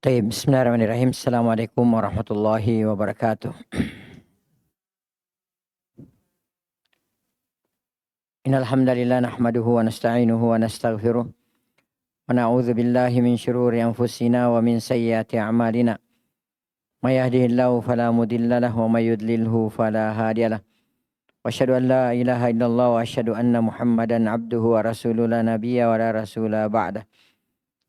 Baik, bismillahirrahmanirrahim. Assalamualaikum warahmatullahi wabarakatuh. Innal hamdalillah nahmaduhu wa nasta'inuhu wa nastaghfiruh. Wa na'udzu billahi min syururi anfusina wa min sayyiati a'malina. May yahdihillahu fala mudilla lahu wa may yudlilhu fala hadiyalah. Wa asyhadu an la ilaha illallah wa asyhadu anna Muhammadan abduhu wa rasuluhu la nabiyya wa la rasula ba'dah.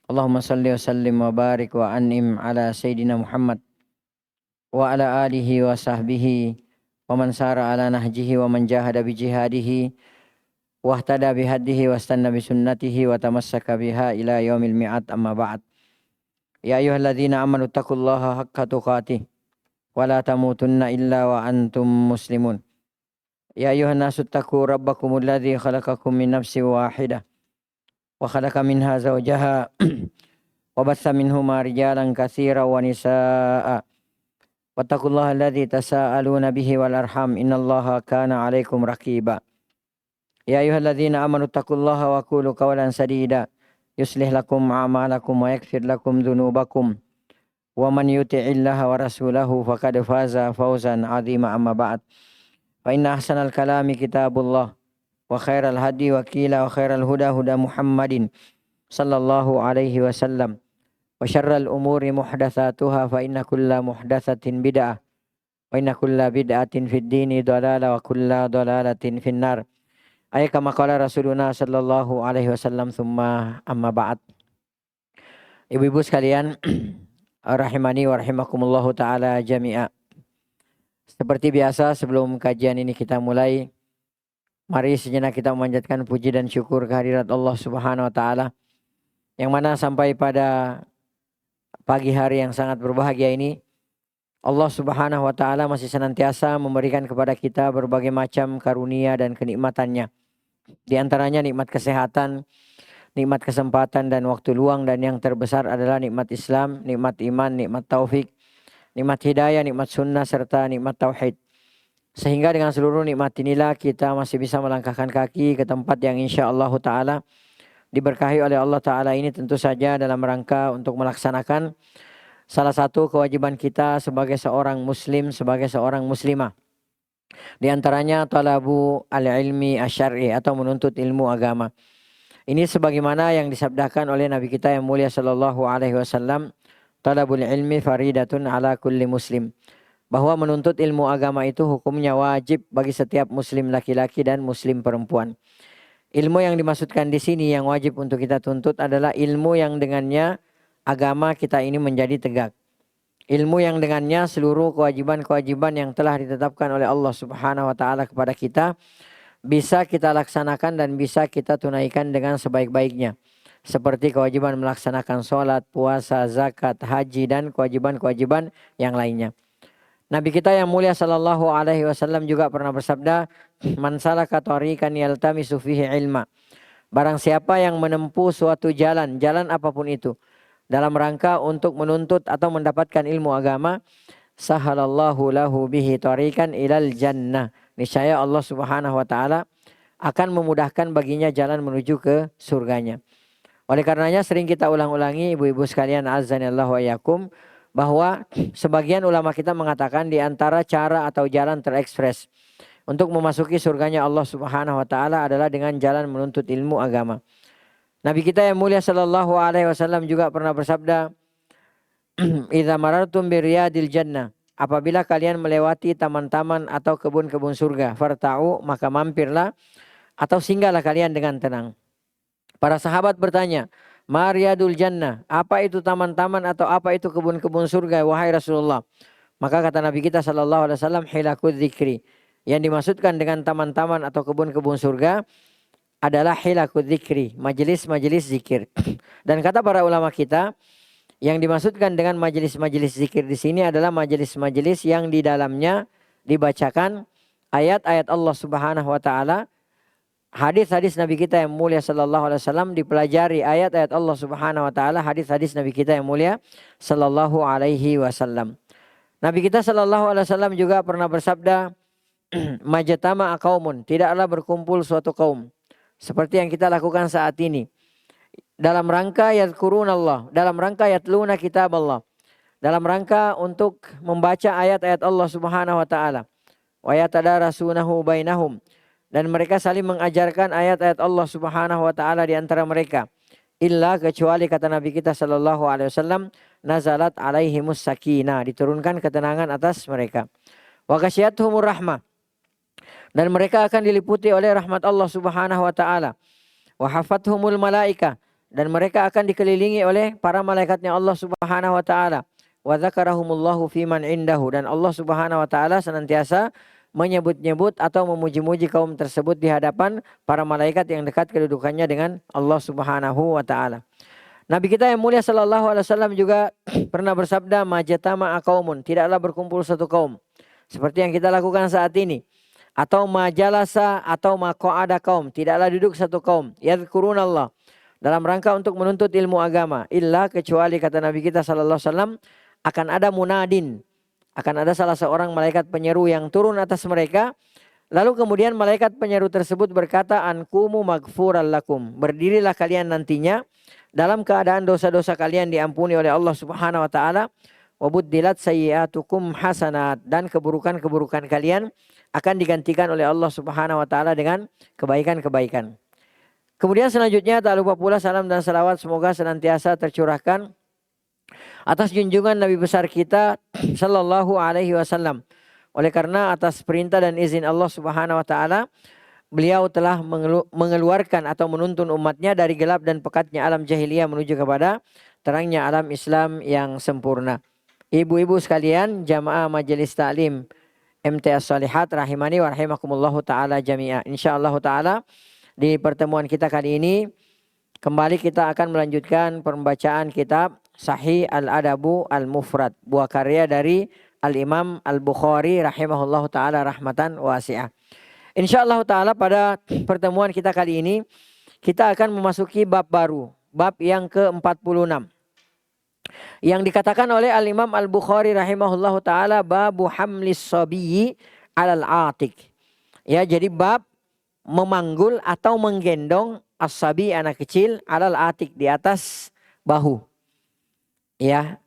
Allahumma salli wa sallim wa barik wa an'im ala sayyidina Muhammad wa ala alihi wa sahbihi wa man sara ala nahjihi wa man jahada bi jihadihi wa ihtada bi hadihi wa istanna bi sunnatihi wa tamassaka biha ila yaumil mi'ad, amma ba'd. Ya ayyuhalladzina amanu taqullaha haqqa tuqatih wa la tamutunna illa wa antum muslimun. Ya ayyuhan nasu taqu rabbakumul ladzi khalaqakum min nafsin wahidah wa khalaqa minha zawjaha wa batsa minhuma rijalan katsiran wa nisaa'a. Wattaqullaha alladzi tasaaluna bihi wal arham, innallaha kana 'alaikum raqiba. Ya ayyuhalladzina amanu taqullaha wa qulu qawlan sadida yuslih lakum a'malakum wa yaghfir lakum dzunubakum wa man yuti'illaha wa rasulahu faqad faza fawzan 'azima, amma ba'd. Fa inna ahsanal kalami kitabullah wa khairal hadi wa qila wa khairal huda huda Muhammadin sallallahu alaihi wasallam wa syarral umuri muhdatsatuha fa inna kulla muhdatsatin bid'ah wa inna kulla bid'atin fid dini dhalalah wa kulla dhalalatin finnar. Ayat kama qala Rasuluna sallallahu alaihi wasallam, tsumma amma ba'd. Ibu-ibu sekalian rahimani wa rahimakumullahu taala jami'a. Seperti biasa, sebelum kajian ini kita mulai, mari sejenak kita memanjatkan puji dan syukur kehadirat Allah Subhanahu wa taala, yang mana sampai pada pagi hari yang sangat berbahagia ini, Allah Subhanahu wa taala masih senantiasa memberikan kepada kita berbagai macam karunia dan kenikmatannya. Di antaranya nikmat kesehatan, nikmat kesempatan dan waktu luang, dan yang terbesar adalah nikmat Islam, nikmat iman, nikmat taufik, nikmat hidayah, nikmat sunnah, serta nikmat tauhid. Sehingga dengan seluruh nikmat inilah kita masih bisa melangkahkan kaki ke tempat yang insya-Allah taala diberkahi oleh Allah taala ini, tentu saja dalam rangka untuk melaksanakan salah satu kewajiban kita sebagai seorang muslim, sebagai seorang muslimah. Di antaranya talabu al-ilmi asy'ari, atau menuntut ilmu agama. Ini sebagaimana yang disabdakan oleh Nabi kita yang mulia sallallahu alaihi wasallam, talabul ilmi faridatun ala kulli muslim. Bahwa menuntut ilmu agama itu hukumnya wajib bagi setiap muslim laki-laki dan muslim perempuan. Ilmu yang dimaksudkan di sini yang wajib untuk kita tuntut adalah ilmu yang dengannya agama kita ini menjadi tegak. Ilmu yang dengannya seluruh kewajiban-kewajiban yang telah ditetapkan oleh Allah Subhanahu wa taala kepada kita bisa kita laksanakan dan bisa kita tunaikan dengan sebaik-baiknya. Seperti kewajiban melaksanakan sholat, puasa, zakat, haji, dan kewajiban-kewajiban yang lainnya. Nabi kita yang mulia sallallahu alaihi wasallam juga pernah bersabda, "Man salaka tariqan yaltamisu fihi ilma." Barang siapa yang menempuh suatu jalan, jalan apapun itu, dalam rangka untuk menuntut atau mendapatkan ilmu agama, sahalallahu lahu bihi tariqan ilal jannah. Niscaya Allah Subhanahu wa taala akan memudahkan baginya jalan menuju ke surganya. Oleh karenanya sering kita ulang-ulangi, ibu-ibu sekalian azanillahu wa iyyakum, bahwa sebagian ulama kita mengatakan di antara cara atau jalan terekspres untuk memasuki surganya Allah Subhanahu wa taala adalah dengan jalan menuntut ilmu agama. Nabi kita yang mulia sallallahu alaihi wasallam juga pernah bersabda, "Idza marartum biriyadil jannah." Apabila kalian melewati taman-taman atau kebun-kebun surga, farta'u, maka mampirlah atau singgahlah kalian dengan tenang. Para sahabat bertanya, "Mariyadul jannah, apa itu taman-taman atau apa itu kebun-kebun surga, wahai Rasulullah?" Maka kata Nabi kita sallallahu alaihi wasallam, "Hilakul dzikri." Yang dimaksudkan dengan taman-taman atau kebun-kebun surga adalah hilakul dzikri, majelis-majelis zikir. Dan kata para ulama kita, yang dimaksudkan dengan majelis-majelis zikir di sini adalah majelis-majelis yang di dalamnya dibacakan ayat-ayat Allah Subhanahu wa taala, hadis-hadis Nabi kita yang mulia sallallahu alaihi wasallam, dipelajari ayat-ayat Allah Subhanahu wa taala, hadis-hadis Nabi kita yang mulia sallallahu alaihi wasallam. Nabi kita sallallahu alaihi wasallam juga pernah bersabda, "Majtama qaumun," tidaklah berkumpul suatu kaum seperti yang kita lakukan saat ini, dalam rangka yadhkurunallah, dalam rangka yatluna kitab Allah, dalam rangka untuk membaca ayat-ayat Allah Subhanahu wa taala. Wa yatadarasunahu bainahum, dan mereka saling mengajarkan ayat-ayat Allah Subhanahu wa taala di antara mereka. Illa, kecuali kata Nabi kita sallallahu alaihi wasallam, nazalat alaihimus sakinah, diturunkan ketenangan atas mereka. Wa ghasyiyatuhumur rahmah, dan mereka akan diliputi oleh rahmat Allah Subhanahu wa taala. Wa hafathumul malaikah, dan mereka akan dikelilingi oleh para malaikatnya Allah Subhanahu wa taala. Wa dzakarahumullahu fiman indahu, dan Allah Subhanahu wa taala senantiasa menyebut-nyebut atau memuji-muji kaum tersebut di hadapan para malaikat yang dekat kedudukannya dengan Allah Subhanahu wa taala. Nabi kita yang mulia sallallahu alaihi wasallam juga pernah bersabda, majtama'a qaumun, tidaklah berkumpul satu kaum seperti yang kita lakukan saat ini, atau majalasa atau maqa'ada kaum, tidaklah duduk satu kaum, yadhkurunallah, dalam rangka untuk menuntut ilmu agama, illa, kecuali kata Nabi kita sallallahu alaihi wasallam, akan ada munadin, akan ada salah seorang malaikat penyeru yang turun atas mereka. Lalu kemudian malaikat penyeru tersebut berkata, ankumu maghfuran lakum, berdirilah kalian nantinya dalam keadaan dosa-dosa kalian diampuni oleh Allah Subhanahu wa taala. Wabuddilat sayyi'atukum hasanat, dan keburukan-keburukan kalian akan digantikan oleh Allah Subhanahu wa taala dengan kebaikan-kebaikan. Kemudian selanjutnya tak lupa pula salam dan salawat semoga senantiasa tercurahkan atas junjungan Nabi besar kita sallallahu alaihi wasallam. Oleh karena atas perintah dan izin Allah Subhanahu wa taala, beliau telah mengeluarkan atau menuntun umatnya dari gelap dan pekatnya alam jahiliyah menuju kepada terangnya alam Islam yang sempurna. Ibu-ibu sekalian, jamaah majelis taklim MTS Shalihat rahimani wa rahimakumullahu taala jami'a. Insyaallah taala di pertemuan kita kali ini kembali kita akan melanjutkan pembacaan kitab Sahih Al-Adabu Al-Mufrad, buah karya dari Al-Imam Al-Bukhari rahimahullahu ta'ala rahmatan wasi'ah. InsyaAllah ta'ala pada pertemuan kita kali ini, kita akan memasuki bab baru, bab yang ke-46. Yang dikatakan oleh Al-Imam Al-Bukhari rahimahullahu ta'ala, babu hamlis sabiyyi alal atik. Ya, jadi bab memanggul atau menggendong as-sabi, anak kecil, alal atik, di atas bahu. Ya,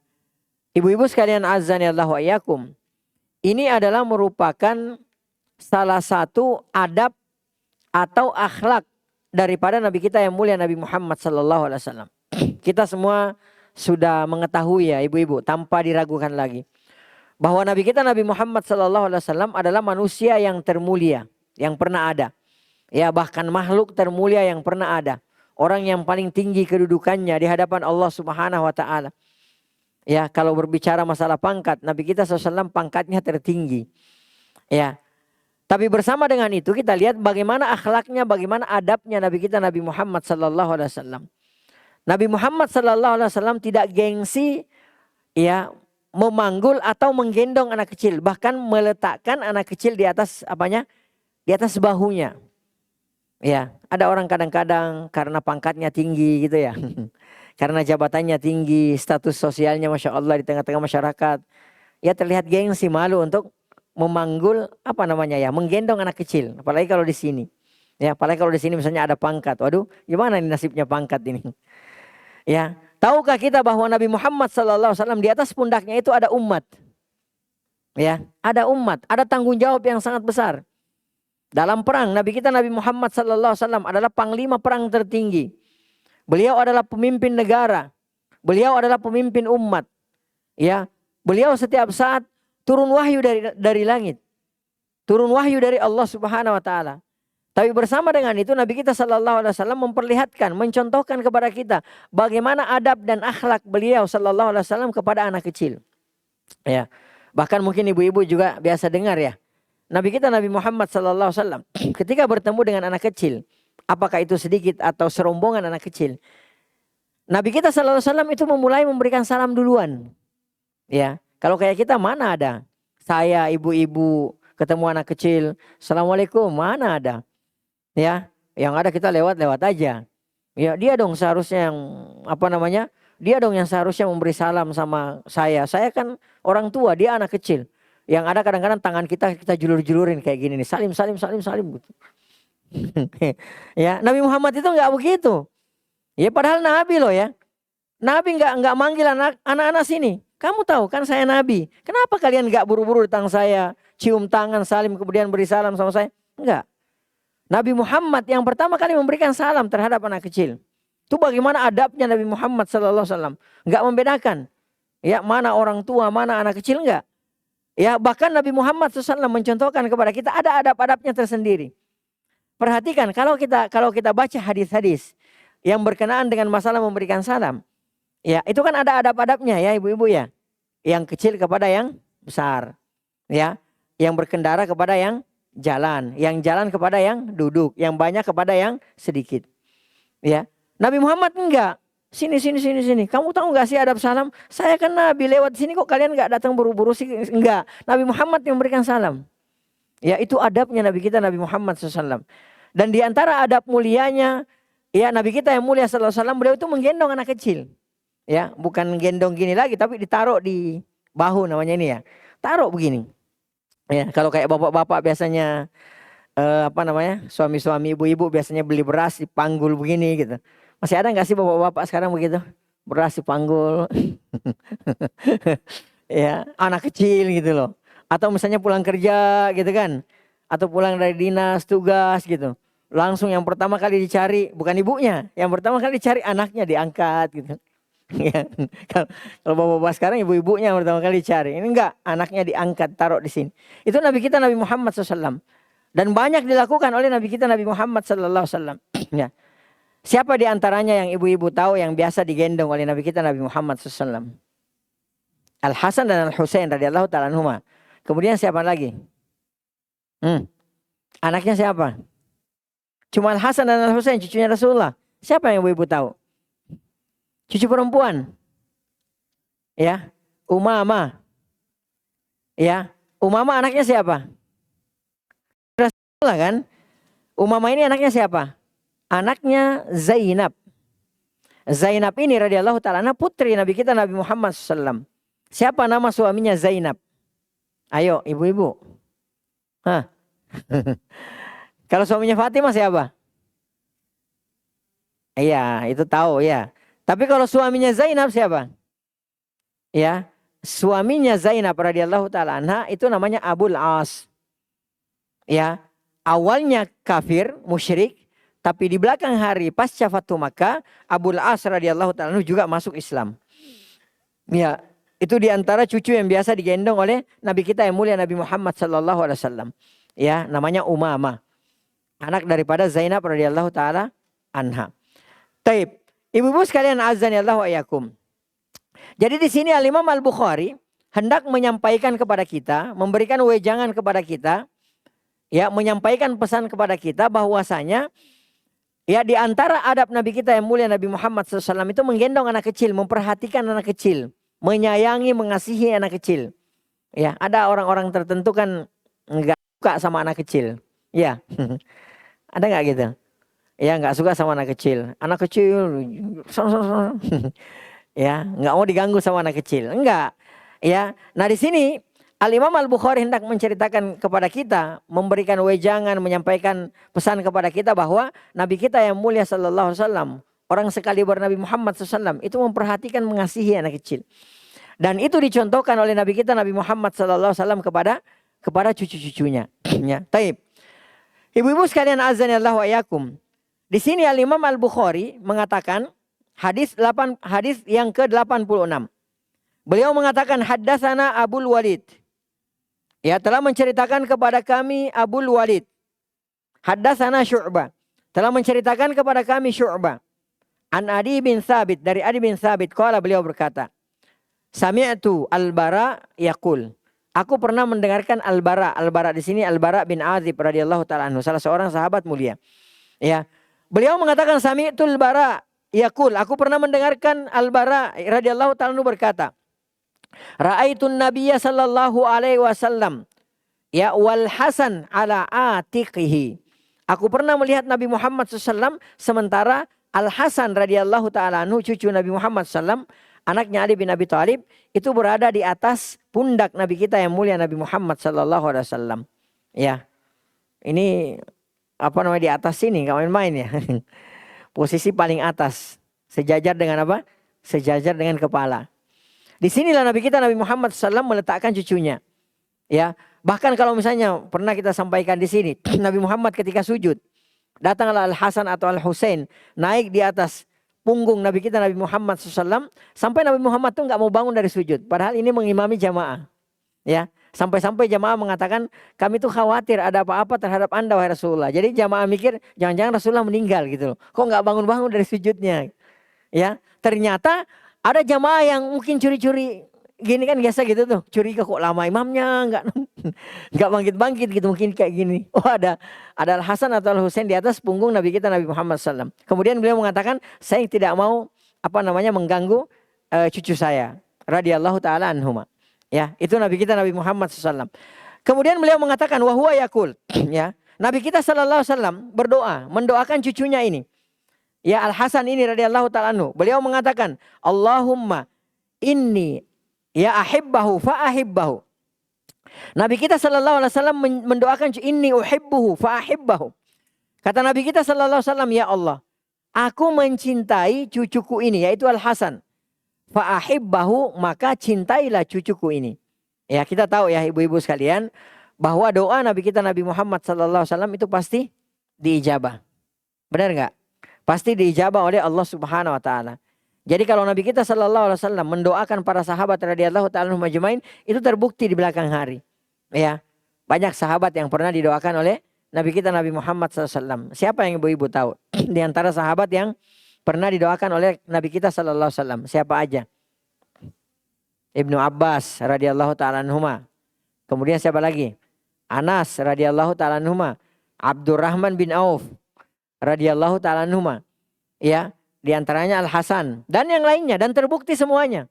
ibu-ibu sekalian azanillahu wa iyyakum, ini adalah merupakan salah satu adab atau akhlak daripada Nabi kita yang mulia Nabi Muhammad sallallahu alaihi wasallam. Kita semua sudah mengetahui ya ibu-ibu, tanpa diragukan lagi, bahwa Nabi kita Nabi Muhammad sallallahu alaihi wasallam adalah manusia yang termulia yang pernah ada. Ya, bahkan makhluk termulia yang pernah ada. Orang yang paling tinggi kedudukannya di hadapan Allah Subhanahu wa taala. Ya, kalau berbicara masalah pangkat, Nabi kita SAW pangkatnya tertinggi. Ya, tapi bersama dengan itu kita lihat bagaimana akhlaknya, bagaimana adabnya Nabi kita Nabi Muhammad SAW. Nabi Muhammad SAW tidak gengsi, ya, memanggul atau menggendong anak kecil, bahkan meletakkan anak kecil di atas apanya? Di atas bahunya. Ya, ada orang kadang-kadang karena pangkatnya tinggi gitu ya. Karena jabatannya tinggi, status sosialnya Masya Allah di tengah-tengah masyarakat, ya terlihat gengsi, malu untuk memanggul apa namanya ya, menggendong anak kecil. Apalagi kalau di sini, ya apalagi kalau di sini misalnya ada pangkat. Waduh, gimana nih nasibnya pangkat ini? Ya, tahukah kita bahwa Nabi Muhammad SAW di atas pundaknya itu ada umat? Ya, ada umat, ada tanggung jawab yang sangat besar. Dalam perang, Nabi kita Nabi Muhammad SAW adalah panglima perang tertinggi. Beliau adalah pemimpin negara. Beliau adalah pemimpin umat. Ya, beliau setiap saat turun wahyu dari langit. Turun wahyu dari Allah Subhanahu wa taala. Tapi bersama dengan itu Nabi kita sallallahu alaihi wasallam memperlihatkan, mencontohkan kepada kita bagaimana adab dan akhlak beliau sallallahu alaihi wasallam kepada anak kecil. Ya. Bahkan mungkin ibu-ibu juga biasa dengar ya. Nabi kita Nabi Muhammad sallallahu alaihi wasallam ketika bertemu dengan anak kecil, apakah itu sedikit atau serombongan anak kecil, Nabi kita sallallahu alaihi wasallam itu memulai memberikan salam duluan. Ya, kalau kayak kita mana ada? Saya ibu-ibu ketemu anak kecil, assalamualaikum, mana ada? Ya, yang ada kita lewat-lewat aja. Ya, dia dong seharusnya yang apa namanya? Dia dong yang seharusnya memberi salam sama saya. Saya kan orang tua, dia anak kecil. Yang ada kadang-kadang tangan kita julur-julurin kayak gini nih, salim gitu. Ya, Nabi Muhammad itu nggak begitu. Ya, padahal Nabi loh ya. Nabi nggak manggil anak-anak sini. Kamu tahu kan saya nabi. Kenapa kalian gak buru-buru datang saya, cium tangan, salim, kemudian beri salam sama saya? Enggak. Nabi Muhammad yang pertama kali memberikan salam terhadap anak kecil. Itu bagaimana adabnya Nabi Muhammad SAW. Enggak membedakan. Ya, mana orang tua, mana anak kecil, enggak. Ya, bahkan Nabi Muhammad SAW mencontohkan kepada kita ada adab-adabnya tersendiri. Perhatikan kalau kita baca hadis-hadis yang berkenaan dengan masalah memberikan salam. Ya, itu kan ada adab-adabnya ya ibu-ibu ya. Yang kecil kepada yang besar. Ya, yang berkendara kepada yang jalan kepada yang duduk, yang banyak kepada yang sedikit. Ya. Nabi Muhammad enggak. Sini. Kamu tahu enggak sih adab salam? Saya kan nabi lewat sini kok kalian enggak datang buru-buru sih? Enggak. Nabi Muhammad yang memberikan salam. Ya, itu adabnya Nabi kita Nabi Muhammad SAW. Dan di antara adab mulianya, ya Nabi kita yang mulia SAW, beliau itu menggendong anak kecil. Ya, bukan gendong gini lagi, tapi ditaruh di bahu namanya ini ya. Taruh begini. Ya, kalau kayak bapak-bapak biasanya suami-suami ibu-ibu biasanya beli beras dipanggul begini gitu. Masih ada nggak sih bapak-bapak sekarang begitu? Beras dipanggul. Ya, anak kecil gitu loh. Atau misalnya pulang kerja gitu kan. Atau pulang dari dinas, tugas gitu. Langsung yang pertama kali dicari bukan ibunya, yang pertama kali dicari anaknya diangkat gitu. Ya, kalau bapak-bapak sekarang ibu-ibunya yang pertama kali dicari. Ini enggak, anaknya diangkat taruh di sini. Itu Nabi kita Nabi Muhammad SAW. Dan banyak dilakukan oleh Nabi kita Nabi Muhammad SAW. Ya. Siapa di antaranya yang ibu-ibu tahu yang biasa digendong oleh Nabi kita Nabi Muhammad SAW? Al Hasan dan Al Husain radhiyallahu ta'ala anhuma. Kemudian siapa lagi? Anaknya siapa? Cuma Al Hasan dan Al Husain, cucunya Rasulullah. Siapa yang ibu-ibu tahu? Cucu perempuan. Ya, Umamah. Ya, Umamah anaknya siapa? Rasulullah kan? Umamah ini anaknya siapa? Anaknya Zainab. Zainab ini radhiyallahu ta'ala putri Nabi kita Nabi Muhammad SAW. Siapa nama suaminya Zainab? Ayo ibu-ibu. Hah? Kalau suaminya Fatimah siapa? Iya, itu tahu ya. Tapi kalau suaminya Zainab siapa? Ya, suaminya Zainab radhiyallahu ta'ala anha itu namanya Abul As. Ya, awalnya kafir, musyrik, tapi di belakang hari pasca Fatu Makkah, Abul As radhiyallahu ta'ala anhu juga masuk Islam. Ya, itu diantara cucu yang biasa digendong oleh Nabi kita yang mulia Nabi Muhammad sallallahu alaihi wasallam. Ya, namanya Umamah. Anak daripada Zainab radhiyallahu ta'ala anha. Taib. Ibu-ibu sekalian azan ya Allah wa yakum. Jadi di sini Al-Imam Al-Bukhari hendak menyampaikan kepada kita, memberikan wejangan kepada kita, ya, menyampaikan pesan kepada kita bahwasanya ya di antara adab Nabi kita yang mulia Nabi Muhammad SAW itu menggendong anak kecil, memperhatikan anak kecil, menyayangi, mengasihi anak kecil. Ya, ada orang-orang tertentu kan enggak suka sama anak kecil. Ya. Ada enggak gitu? Ya, nggak suka sama anak kecil. Anak kecil, ya, nggak mau diganggu sama anak kecil. Enggak. Ya, nah di sini Al-Imam Al-Bukhari hendak menceritakan kepada kita, memberikan wejangan, menyampaikan pesan kepada kita bahwa Nabi kita yang mulia sallallahu alaihi wasallam, orang sekaliber Nabi Muhammad SAW itu memperhatikan, mengasihi anak kecil. Dan itu dicontohkan oleh Nabi kita Nabi Muhammad sallallahu alaihi wasallam kepada cucu-cucunya. Ya, taib. Ibu-ibu sekalian azanillahu wa iyyakum. Di sini Al-Imam Al-Bukhari mengatakan hadis yang ke-86. Beliau mengatakan haddatsana Abul Walid. Ya, telah menceritakan kepada kami Abul Walid. Haddatsana Syu'bah. Telah menceritakan kepada kami Syu'bah. An Adi bin Thabit, dari Adi bin Thabit, qala beliau berkata, Sami'tu Al-Bara yaqul. Aku pernah mendengarkan Al-Bara. Al-Bara di sini Al-Bara bin Azib radhiyallahu ta'ala anhu, salah seorang sahabat mulia. Ya. Beliau mengatakan Sami'tu Al-Bara yaqul. Aku pernah mendengarkan Al-Bara radhiyallahu ta'ala anhu berkata, Ra'aitun Nabiyya sallallahu alaihi wasallam ya wal Hasan ala atiqihi. Aku pernah melihat Nabi Muhammad SAW sementara Al-Hasan radhiyallahu ta'ala anhu, cucu Nabi Muhammad SAW, anaknya Ali bin Abi Thalib, itu berada di atas pundak Nabi kita yang mulia Nabi Muhammad sallallahu alaihi wasallam. Ya. Ini di atas sini, enggak main-main ya. Posisi paling atas, sejajar dengan apa? Sejajar dengan kepala. Disinilah Nabi kita Nabi Muhammad SAW meletakkan cucunya. Ya, bahkan kalau misalnya pernah kita sampaikan di sini, Nabi Muhammad ketika sujud, datanglah Al Hasan atau Al Husain naik di atas punggung Nabi kita Nabi Muhammad SAW, sampai Nabi Muhammad tuh nggak mau bangun dari sujud. Padahal ini mengimami jamaah. Ya, sampai-sampai jamaah mengatakan, kami tuh khawatir ada apa-apa terhadap Anda wahai Rasulullah. Jadi jamaah mikir jangan-jangan Rasulullah meninggal gitu loh. Kok nggak bangun-bangun dari sujudnya? Ya, ternyata ada jamaah yang mungkin curi-curi. Gini kan biasa gitu tuh, curiga kok lama imamnya nggak bangkit-bangkit gitu, mungkin kayak gini. Oh ada Al Hasan atau Al Husain di atas punggung Nabi kita Nabi Muhammad SAW. Kemudian beliau mengatakan, saya tidak mau mengganggu cucu saya, radhiyallahu taala anhuma. Ya, itu Nabi kita Nabi Muhammad SAW. Kemudian beliau mengatakan wahwa yakul, ya, Nabi kita SAW berdoa, mendoakan cucunya ini. Ya, Al Hasan ini radhiyallahu taala anhu. Beliau mengatakan, Allahumma inni ya ahibbahu fa ahibbahu. Nabi kita sallallahu alaihi wasallam mendoakan inni uhibbuhu fa ahibbahu. Kata Nabi kita sallallahu alaihi wasallam, ya Allah, aku mencintai cucuku ini yaitu Al Hasan. Fa ahibbahu, maka cintailah cucuku ini. Ya, kita tahu ya ibu-ibu sekalian bahwa doa Nabi kita Nabi Muhammad sallallahu alaihi wasallam itu pasti diijabah. Benar enggak? Pasti diijabah oleh Allah Subhanahu wa taala. Jadi kalau Nabi kita sallallahu alaihi wasallam mendoakan para sahabat radhiyallahu ta'ala anhum ajmain, itu terbukti di belakang hari. Ya. Banyak sahabat yang pernah didoakan oleh Nabi kita Nabi Muhammad sallallahu alaihi wasallam. Siapa yang ibu-ibu tahu? Di antara sahabat yang pernah didoakan oleh Nabi kita sallallahu alaihi wasallam, siapa aja? Ibnu Abbas radhiyallahu ta'ala anhuma. Kemudian siapa lagi? Anas radhiyallahu ta'ala anhuma. Abdurrahman bin Auf radhiyallahu ta'ala anhuma. Ya. Di antaranya Al Hasan dan yang lainnya, dan terbukti semuanya.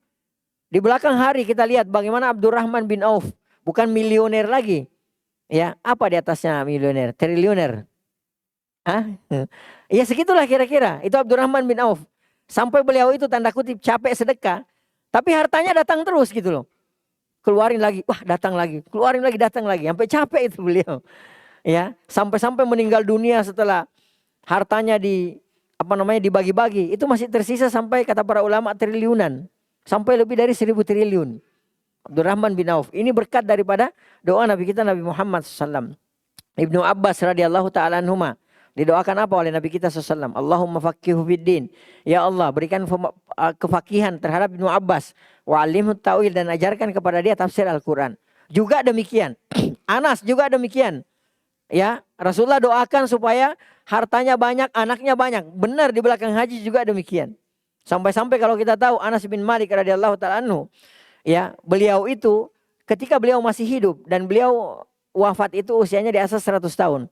Di belakang hari kita lihat bagaimana Abdurrahman bin Auf, bukan milioner lagi. Ya, apa di atasnya milioner? Triliuner. Hah? Ya segitulah kira-kira. Itu Abdurrahman bin Auf. Sampai beliau itu tanda kutip capek sedekah, tapi hartanya datang terus gitu loh. Keluarin lagi, wah datang lagi, keluarin lagi, datang lagi, sampai capek itu beliau. Ya, sampai meninggal dunia setelah hartanya dibagi-bagi, itu masih tersisa sampai kata para ulama triliunan, sampai lebih dari 1000 triliun. Abdurrahman bin Auf ini berkat daripada doa Nabi kita Nabi Muhammad SAW. Ibnu Abbas radhiyallahu taala anhuma didoakan apa oleh Nabi kita SAW? Allahumma faqihu fiddin. Ya Allah, berikan kefakihan terhadap Ibnu Abbas, wa alimhu ta'wil, dan ajarkan kepada dia tafsir Al-Qur'an. Juga demikian. Anas juga demikian. Ya, Rasulullah doakan supaya hartanya banyak, anaknya banyak. Benar di belakang haji juga demikian. Sampai-sampai kalau kita tahu Anas bin Malik radhiyallahu ta'ala anhu, ya, beliau itu ketika beliau masih hidup dan beliau wafat itu usianya di atas 100 tahun.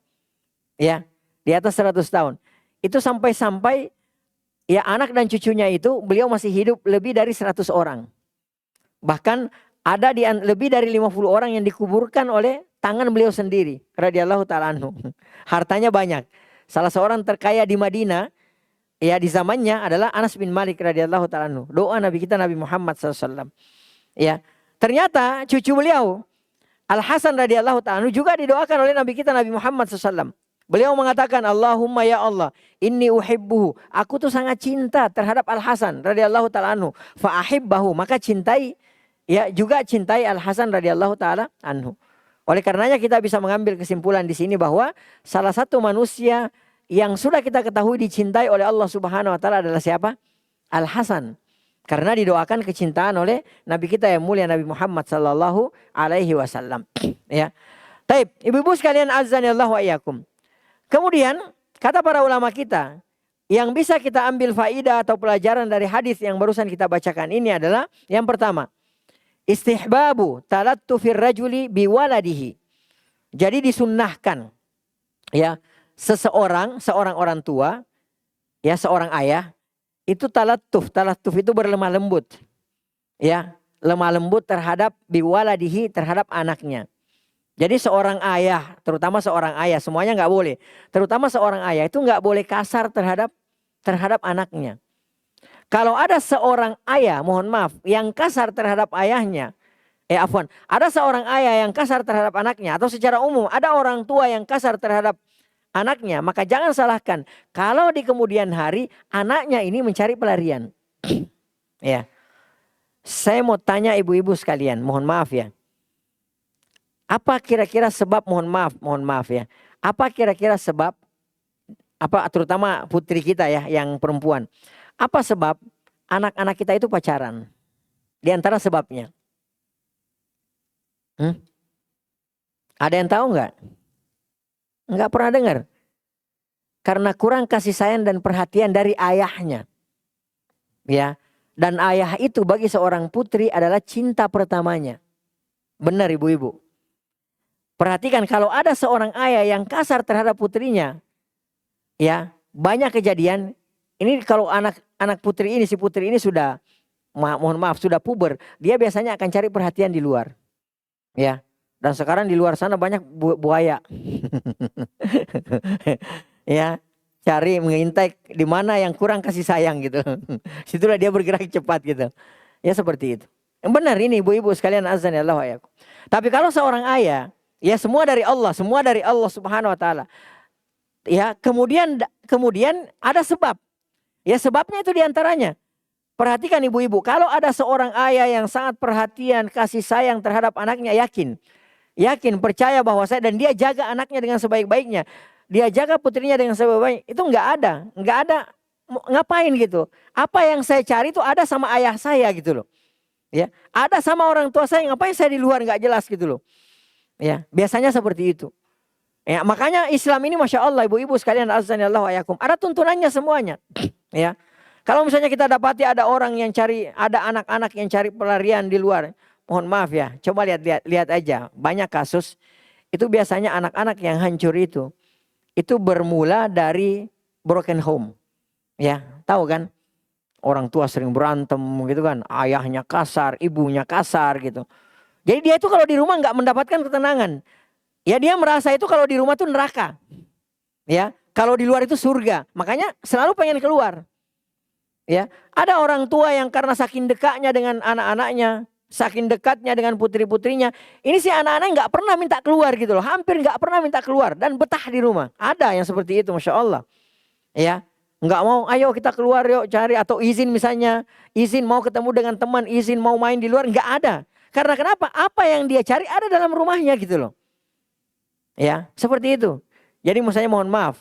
Ya, di atas 100 tahun. Itu sampai-sampai ya anak dan cucunya itu beliau masih hidup lebih dari 100 orang. Bahkan ada lebih dari 50 orang yang dikuburkan oleh tangan beliau sendiri radhiyallahu ta'ala anhu. Hartanya banyak. Salah seorang terkaya di Madinah ya di zamannya adalah Anas bin Malik radhiyallahu ta'ala anhu. Doa Nabi kita Nabi Muhammad SAW. Ya, ternyata cucu beliau Al Hasan radhiyallahu ta'ala anhu juga didoakan oleh Nabi kita Nabi Muhammad SAW. Beliau mengatakan, Allahumma ya Allah, inni uhibbuhu. Aku tuh sangat cinta terhadap Al Hasan radhiyallahu ta'ala anhu. Fa ahibbahu, maka cintai Al Hasan radhiyallahu ta'ala anhu. Oleh karenanya kita bisa mengambil kesimpulan di sini bahwa salah satu manusia yang sudah kita ketahui dicintai oleh Allah Subhanahu wa taala adalah siapa? Al Hasan. Karena didoakan kecintaan oleh Nabi kita yang mulia Nabi Muhammad sallallahu alaihi wasallam. Ya. Taib, ibu-ibu sekalian azanillahu wa iyyakum. Kemudian kata para ulama kita, yang bisa kita ambil faidah atau pelajaran dari hadis yang barusan kita bacakan ini adalah yang pertama, istihbabu talattufir rajuli biwaladihi. Jadi disunnahkan ya seorang orang tua, ya seorang ayah itu talattuf itu berlemah lembut. Ya, lemah lembut terhadap biwaladihi, terhadap anaknya. Jadi seorang ayah, terutama seorang ayah, semuanya nggak boleh. Terutama seorang ayah itu nggak boleh kasar terhadap anaknya. Kalau ada seorang ayah, mohon maaf, yang kasar terhadap ayahnya, ada seorang ayah yang kasar terhadap anaknya, atau secara umum ada orang tua yang kasar terhadap anaknya, maka jangan salahkan kalau di kemudian hari anaknya ini mencari pelarian. Ya. Saya mau tanya ibu-ibu sekalian, mohon maaf ya. Apa kira-kira sebab, mohon maaf ya. Apa kira-kira sebab, terutama putri kita ya yang perempuan. Apa sebab anak-anak kita itu pacaran? Di antara sebabnya. Ada yang tahu nggak? Nggak pernah dengar. Karena kurang kasih sayang dan perhatian dari ayahnya. Ya. Dan ayah itu bagi seorang putri adalah cinta pertamanya. Benar ibu-ibu. Perhatikan kalau ada seorang ayah yang kasar terhadap putrinya. Ya, banyak kejadian. Ini kalau anak putri ini, si putri ini sudah, mohon maaf, sudah puber. Dia biasanya akan cari perhatian di luar. Ya. Dan sekarang di luar sana banyak buaya. Ya. Cari mengintai di mana yang kurang kasih sayang gitu. Situlah dia bergerak cepat gitu. Ya seperti itu. Yang benar ini ibu-ibu sekalian azan ya Allah. Tapi kalau seorang ayah, ya semua dari Allah Subhanahu wa taala. Ya, kemudian ada sebab. Ya sebabnya itu diantaranya. Perhatikan ibu-ibu, kalau ada seorang ayah yang sangat perhatian, kasih sayang terhadap anaknya, yakin, percaya bahwa dan dia jaga anaknya dengan sebaik-baiknya. Dia jaga putrinya dengan sebaik-baik. Itu nggak ada. Ngapain gitu. Apa yang saya cari itu ada sama ayah saya gitu loh. Ya, ada sama orang tua saya. Ngapain saya di luar nggak jelas gitu loh. Ya, biasanya seperti itu. Ya, makanya Islam ini masya Allah ibu-ibu sekalian azanillahu ayakum. Ada tuntunannya semuanya. Ya, kalau misalnya kita dapati ada orang yang cari, ada anak-anak yang cari pelarian di luar. Mohon maaf ya, coba lihat aja. Banyak kasus itu biasanya anak-anak yang hancur itu bermula dari broken home. Ya, tahu kan? Orang tua sering berantem gitu kan. Ayahnya kasar, ibunya kasar gitu. Jadi dia itu kalau di rumah nggak mendapatkan ketenangan. Ya dia merasa itu kalau di rumah itu neraka. Ya, kalau di luar itu surga. Makanya selalu pengen keluar. Ya, ada orang tua yang karena saking dekatnya dengan anak-anaknya, saking dekatnya dengan putri-putrinya, ini si anak-anak nggak pernah minta keluar gitu loh, hampir nggak pernah minta keluar dan betah di rumah. Ada yang seperti itu, masya Allah. Ya, nggak mau, ayo kita keluar yuk cari atau izin misalnya, izin mau ketemu dengan teman, izin mau main di luar, nggak ada. Karena kenapa? Apa yang dia cari ada dalam rumahnya gitu loh. Ya, seperti itu. Jadi misalnya mohon maaf,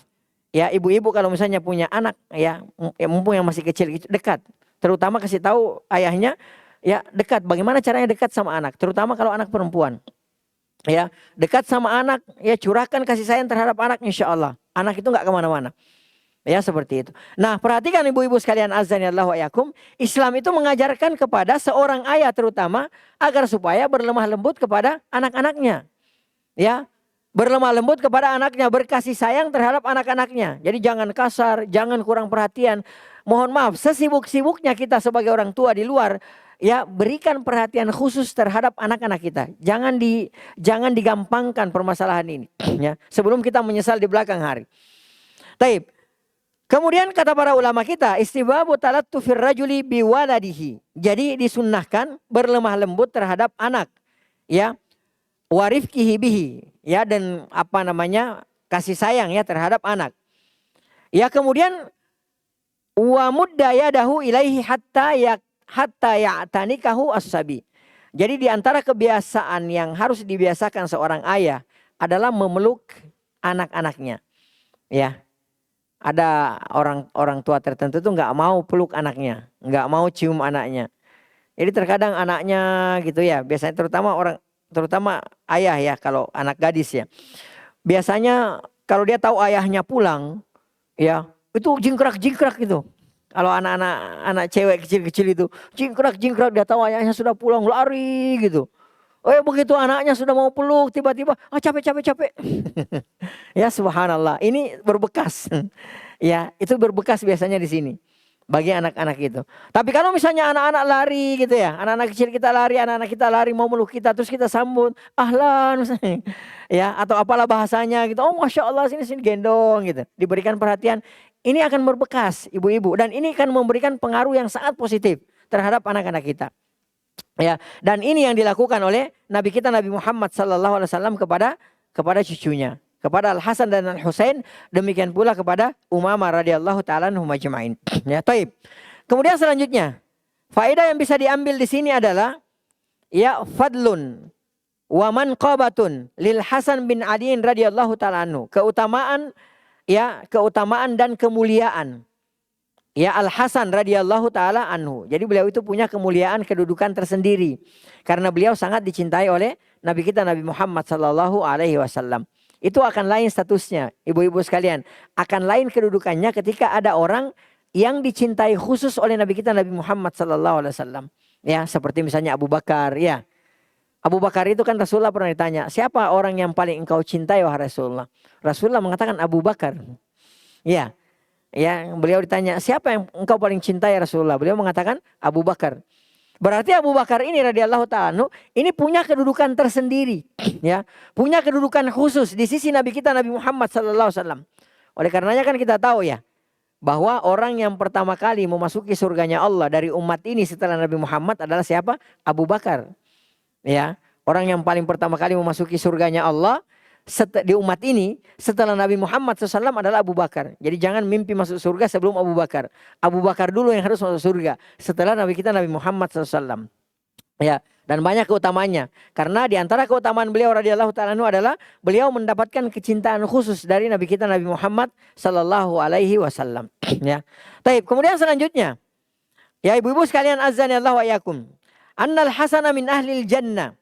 ya ibu-ibu kalau misalnya punya anak, ya mumpung yang masih kecil dekat, terutama kasih tahu ayahnya. Ya dekat, bagaimana caranya dekat sama anak, terutama kalau anak perempuan. Ya dekat sama anak, ya curahkan kasih sayang terhadap anak, insya Allah anak itu nggak kemana-mana. Ya seperti itu. Nah perhatikan ibu-ibu sekalian azanillahu ayakum. Islam itu mengajarkan kepada seorang ayah terutama agar supaya berlemah lembut kepada anak-anaknya. Ya berlemah lembut kepada anaknya, berkasih sayang terhadap anak-anaknya. Jadi jangan kasar, jangan kurang perhatian. Mohon maaf, sesibuk-sibuknya kita sebagai orang tua di luar, ya berikan perhatian khusus terhadap anak-anak kita. Jangan digampangkan permasalahan ini. Ya, sebelum kita menyesal di belakang hari. Taib. Kemudian kata para ulama kita, istibabu talattu fir rajuli biwaladihi. Jadi disunnahkan berlemah lembut terhadap anak. Ya, warifkihi bihi. Ya, dan kasih sayang ya terhadap anak. Ya, kemudian wa mudda yadahu ilaihi hatta ya'tanikahu as-sabi. Jadi di antara kebiasaan yang harus dibiasakan seorang ayah adalah memeluk anak-anaknya. Ya. Ada orang tua tertentu tuh nggak mau peluk anaknya, nggak mau cium anaknya. Jadi terkadang anaknya gitu ya, biasanya terutama ayah ya, kalau anak gadis ya. Biasanya kalau dia tahu ayahnya pulang, ya itu jingkrak gitu. Kalau anak cewek kecil-kecil itu jingkrak dia tahu ayahnya sudah pulang, lari gitu. Begitu anaknya sudah mau peluk, tiba-tiba capek. Ya subhanallah, ini berbekas. Ya, itu berbekas biasanya di sini bagi anak-anak itu. Tapi kalau misalnya anak-anak lari gitu ya, anak-anak kecil kita lari, anak-anak kita lari mau meluk kita, terus kita sambut, ahlan misalnya. Ya, atau apalah bahasanya gitu. Oh, masya Allah, sini gendong gitu. Diberikan perhatian, ini akan berbekas ibu-ibu dan ini akan memberikan pengaruh yang sangat positif terhadap anak-anak kita. Ya, dan ini yang dilakukan oleh Nabi kita Nabi Muhammad sallallahu alaihi wasallam kepada cucunya, kepada Al Hasan dan Al Husain, demikian pula kepada Umamah radhiyallahu taala anhum ajma'in. Ya, taib. Kemudian selanjutnya, Faedah yang bisa diambil di sini adalah ya fadlun wa manqabatun lil Hasan bin Ali radhiyallahu taala anhu. Keutamaan dan kemuliaan ya Al Hasan radhiyallahu taala anhu. Jadi beliau itu punya kemuliaan, kedudukan tersendiri karena beliau sangat dicintai oleh Nabi kita Nabi Muhammad sallallahu alaihi wasallam. Itu akan lain statusnya, ibu-ibu sekalian. Akan lain kedudukannya ketika ada orang yang dicintai khusus oleh Nabi kita Nabi Muhammad sallallahu alaihi wasallam. Ya, seperti misalnya Abu Bakar, ya. Abu Bakar itu kan Rasulullah pernah ditanya, siapa orang yang paling engkau cintai wahai Rasulullah? Rasulullah mengatakan Abu Bakar. Ya. Ya, beliau ditanya, siapa yang engkau paling cintai Rasulullah? Beliau mengatakan Abu Bakar. Berarti Abu Bakar ini radhiyallahu ta'ala anhu ini punya kedudukan tersendiri, ya, punya kedudukan khusus di sisi Nabi kita Nabi Muhammad sallallahu alaihi wasallam. Oleh karenanya kan kita tahu ya bahwa orang yang pertama kali memasuki surganya Allah dari umat ini setelah Nabi Muhammad adalah siapa? Abu Bakar. Ya, orang yang paling pertama kali memasuki surganya Allah di umat ini setelah Nabi Muhammad SAW adalah Abu Bakar. Jadi jangan mimpi masuk surga sebelum Abu Bakar. Abu Bakar dulu yang harus masuk surga setelah Nabi kita Nabi Muhammad SAW. Ya, dan banyak keutamaannya. Karena di antara keutamaan beliau radhiyallahu ta'ala anhu adalah beliau mendapatkan kecintaan khusus dari Nabi kita Nabi Muhammad sallallahu alaihi wasallam. Ya. Baik, kemudian selanjutnya, ya ibu-ibu sekalian azanillahu wa iyyakum, annal hasana min ahlil jannah.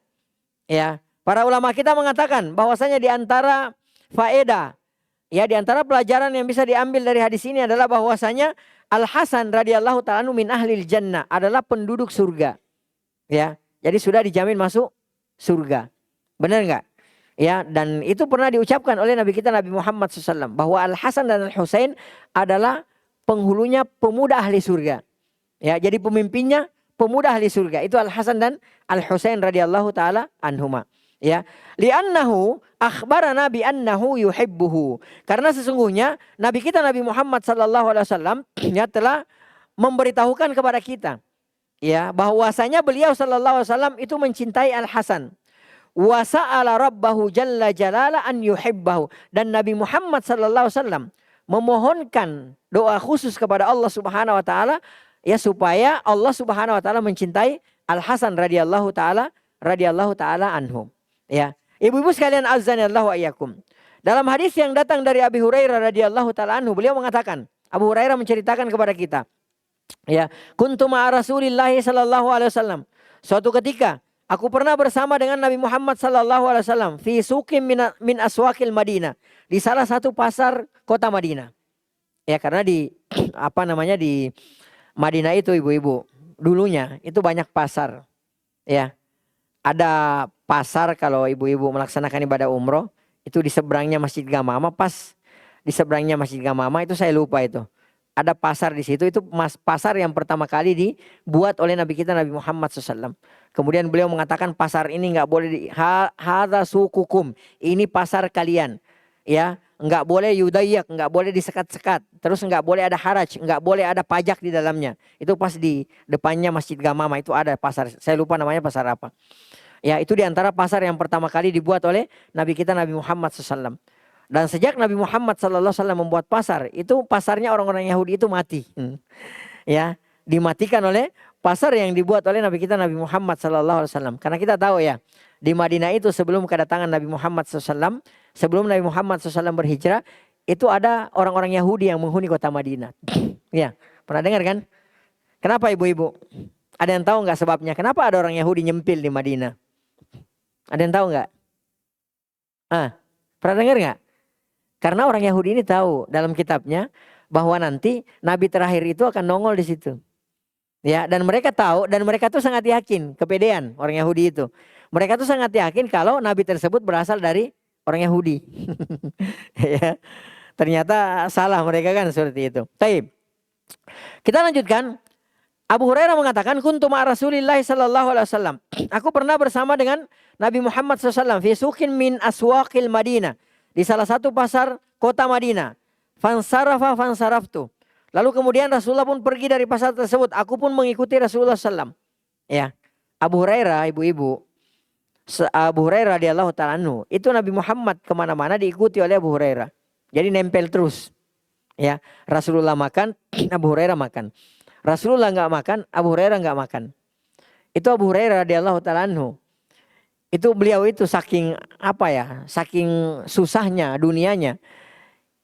Ya. Para ulama kita mengatakan bahwasanya di antara faedah, ya di antara pelajaran yang bisa diambil dari hadis ini adalah bahwasanya Al Hasan radhiyallahu ta'ala anhu min ahlil jannah adalah penduduk surga. Ya, jadi sudah dijamin masuk surga. Benar enggak? Ya, dan itu pernah diucapkan oleh Nabi kita Nabi Muhammad SAW bahwa Al Hasan dan Al Husain adalah penghulunya pemuda ahli surga. Ya, jadi pemimpinnya pemuda ahli surga. Itu Al Hasan dan Al Husain radhiyallahu ta'ala anhuma. Ya, li'annahu akhbarana bi annahu yuhibbuhu. Karena sesungguhnya Nabi kita Nabi Muhammad sallallahu alaihi wasallam ya telah memberitahukan kepada kita ya bahwasanya beliau sallallahu alaihi wasallam itu mencintai Al Hasan. Wa sa'ala rabbahu jalla jalala an yuhibbahu, dan Nabi Muhammad sallallahu alaihi wasallam memohonkan doa khusus kepada Allah Subhanahu wa taala ya supaya Allah Subhanahu wa taala mencintai Al Hasan radhiyallahu taala anhu. Ya, ibu-ibu sekalian azanillahu wa iyyakum. Dalam hadis yang datang dari Abi Hurairah radhiyallahu taala anhu, beliau mengatakan, Abu Hurairah menceritakan kepada kita, ya, kuntu ma'a Rasulillah sallallahu alaihi wasallam. Suatu ketika aku pernah bersama dengan Nabi Muhammad sallallahu alaihi wasallam fi suqim min aswaqil Madinah, di salah satu pasar kota Madinah. Ya, karena di di Madinah itu ibu-ibu, dulunya itu banyak pasar. Ya. Ada pasar kalau ibu-ibu melaksanakan ibadah umroh itu di seberangnya Masjid Gamama, pas di seberangnya Masjid Gamama itu saya lupa itu. Ada pasar di situ, itu pasar yang pertama kali dibuat oleh Nabi kita Nabi Muhammad SAW. Kemudian beliau mengatakan pasar ini nggak boleh hadza sukukum, ini pasar kalian. Ya, nggak boleh yudayak, nggak boleh disekat-sekat. Terus nggak boleh ada haraj, nggak boleh ada pajak di dalamnya. Itu pas di depannya Masjid Gamama itu ada pasar. Saya lupa namanya pasar apa. Ya, itu diantara pasar yang pertama kali dibuat oleh Nabi kita Nabi Muhammad SAW. Dan sejak Nabi Muhammad SAW membuat pasar, itu pasarnya orang-orang Yahudi itu mati. Ya, dimatikan oleh pasar yang dibuat oleh Nabi kita Nabi Muhammad SAW. Karena kita tahu ya, di Madinah itu sebelum kedatangan Nabi Muhammad SAW, sebelum Nabi Muhammad SAW berhijrah, itu ada orang-orang Yahudi yang menghuni kota Madinah. Ya, pernah dengar kan? Kenapa ibu-ibu? Ada yang tahu nggak sebabnya? Kenapa ada orang Yahudi nyempil di Madinah? Ada yang tahu nggak? Pernah dengar nggak? Karena orang Yahudi ini tahu dalam kitabnya bahwa nanti Nabi terakhir itu akan nongol di situ. Ya, dan mereka tahu dan mereka tuh sangat yakin, kepedean orang Yahudi itu. Mereka tuh sangat yakin kalau Nabi tersebut berasal dari orang Yahudi. Ya, ternyata salah mereka kan seperti itu. Baik. Kita lanjutkan. Abu Hurairah mengatakan, kuntu ma'a Rasulillah sallallahu alaihi wasallam. Aku pernah bersama dengan Nabi Muhammad SAW fi suqin min aswaqil Madinah, di salah satu pasar kota Madinah. Fansaraftu. Lalu kemudian Rasulullah pun pergi dari pasar tersebut. Aku pun mengikuti Rasulullah SAW. Ya, Abu Hurairah, ibu-ibu, Abu Hurairah radhiyallahu ta'ala anhu, itu Nabi Muhammad kemana-mana diikuti oleh Abu Hurairah. Jadi nempel terus. Ya, Rasulullah makan, Abu Hurairah makan. Rasulullah nggak makan, Abu Hurairah nggak makan. Itu Abu Hurairah radhiyallahu taala anhu. Itu beliau itu saking apa ya, saking susahnya dunianya.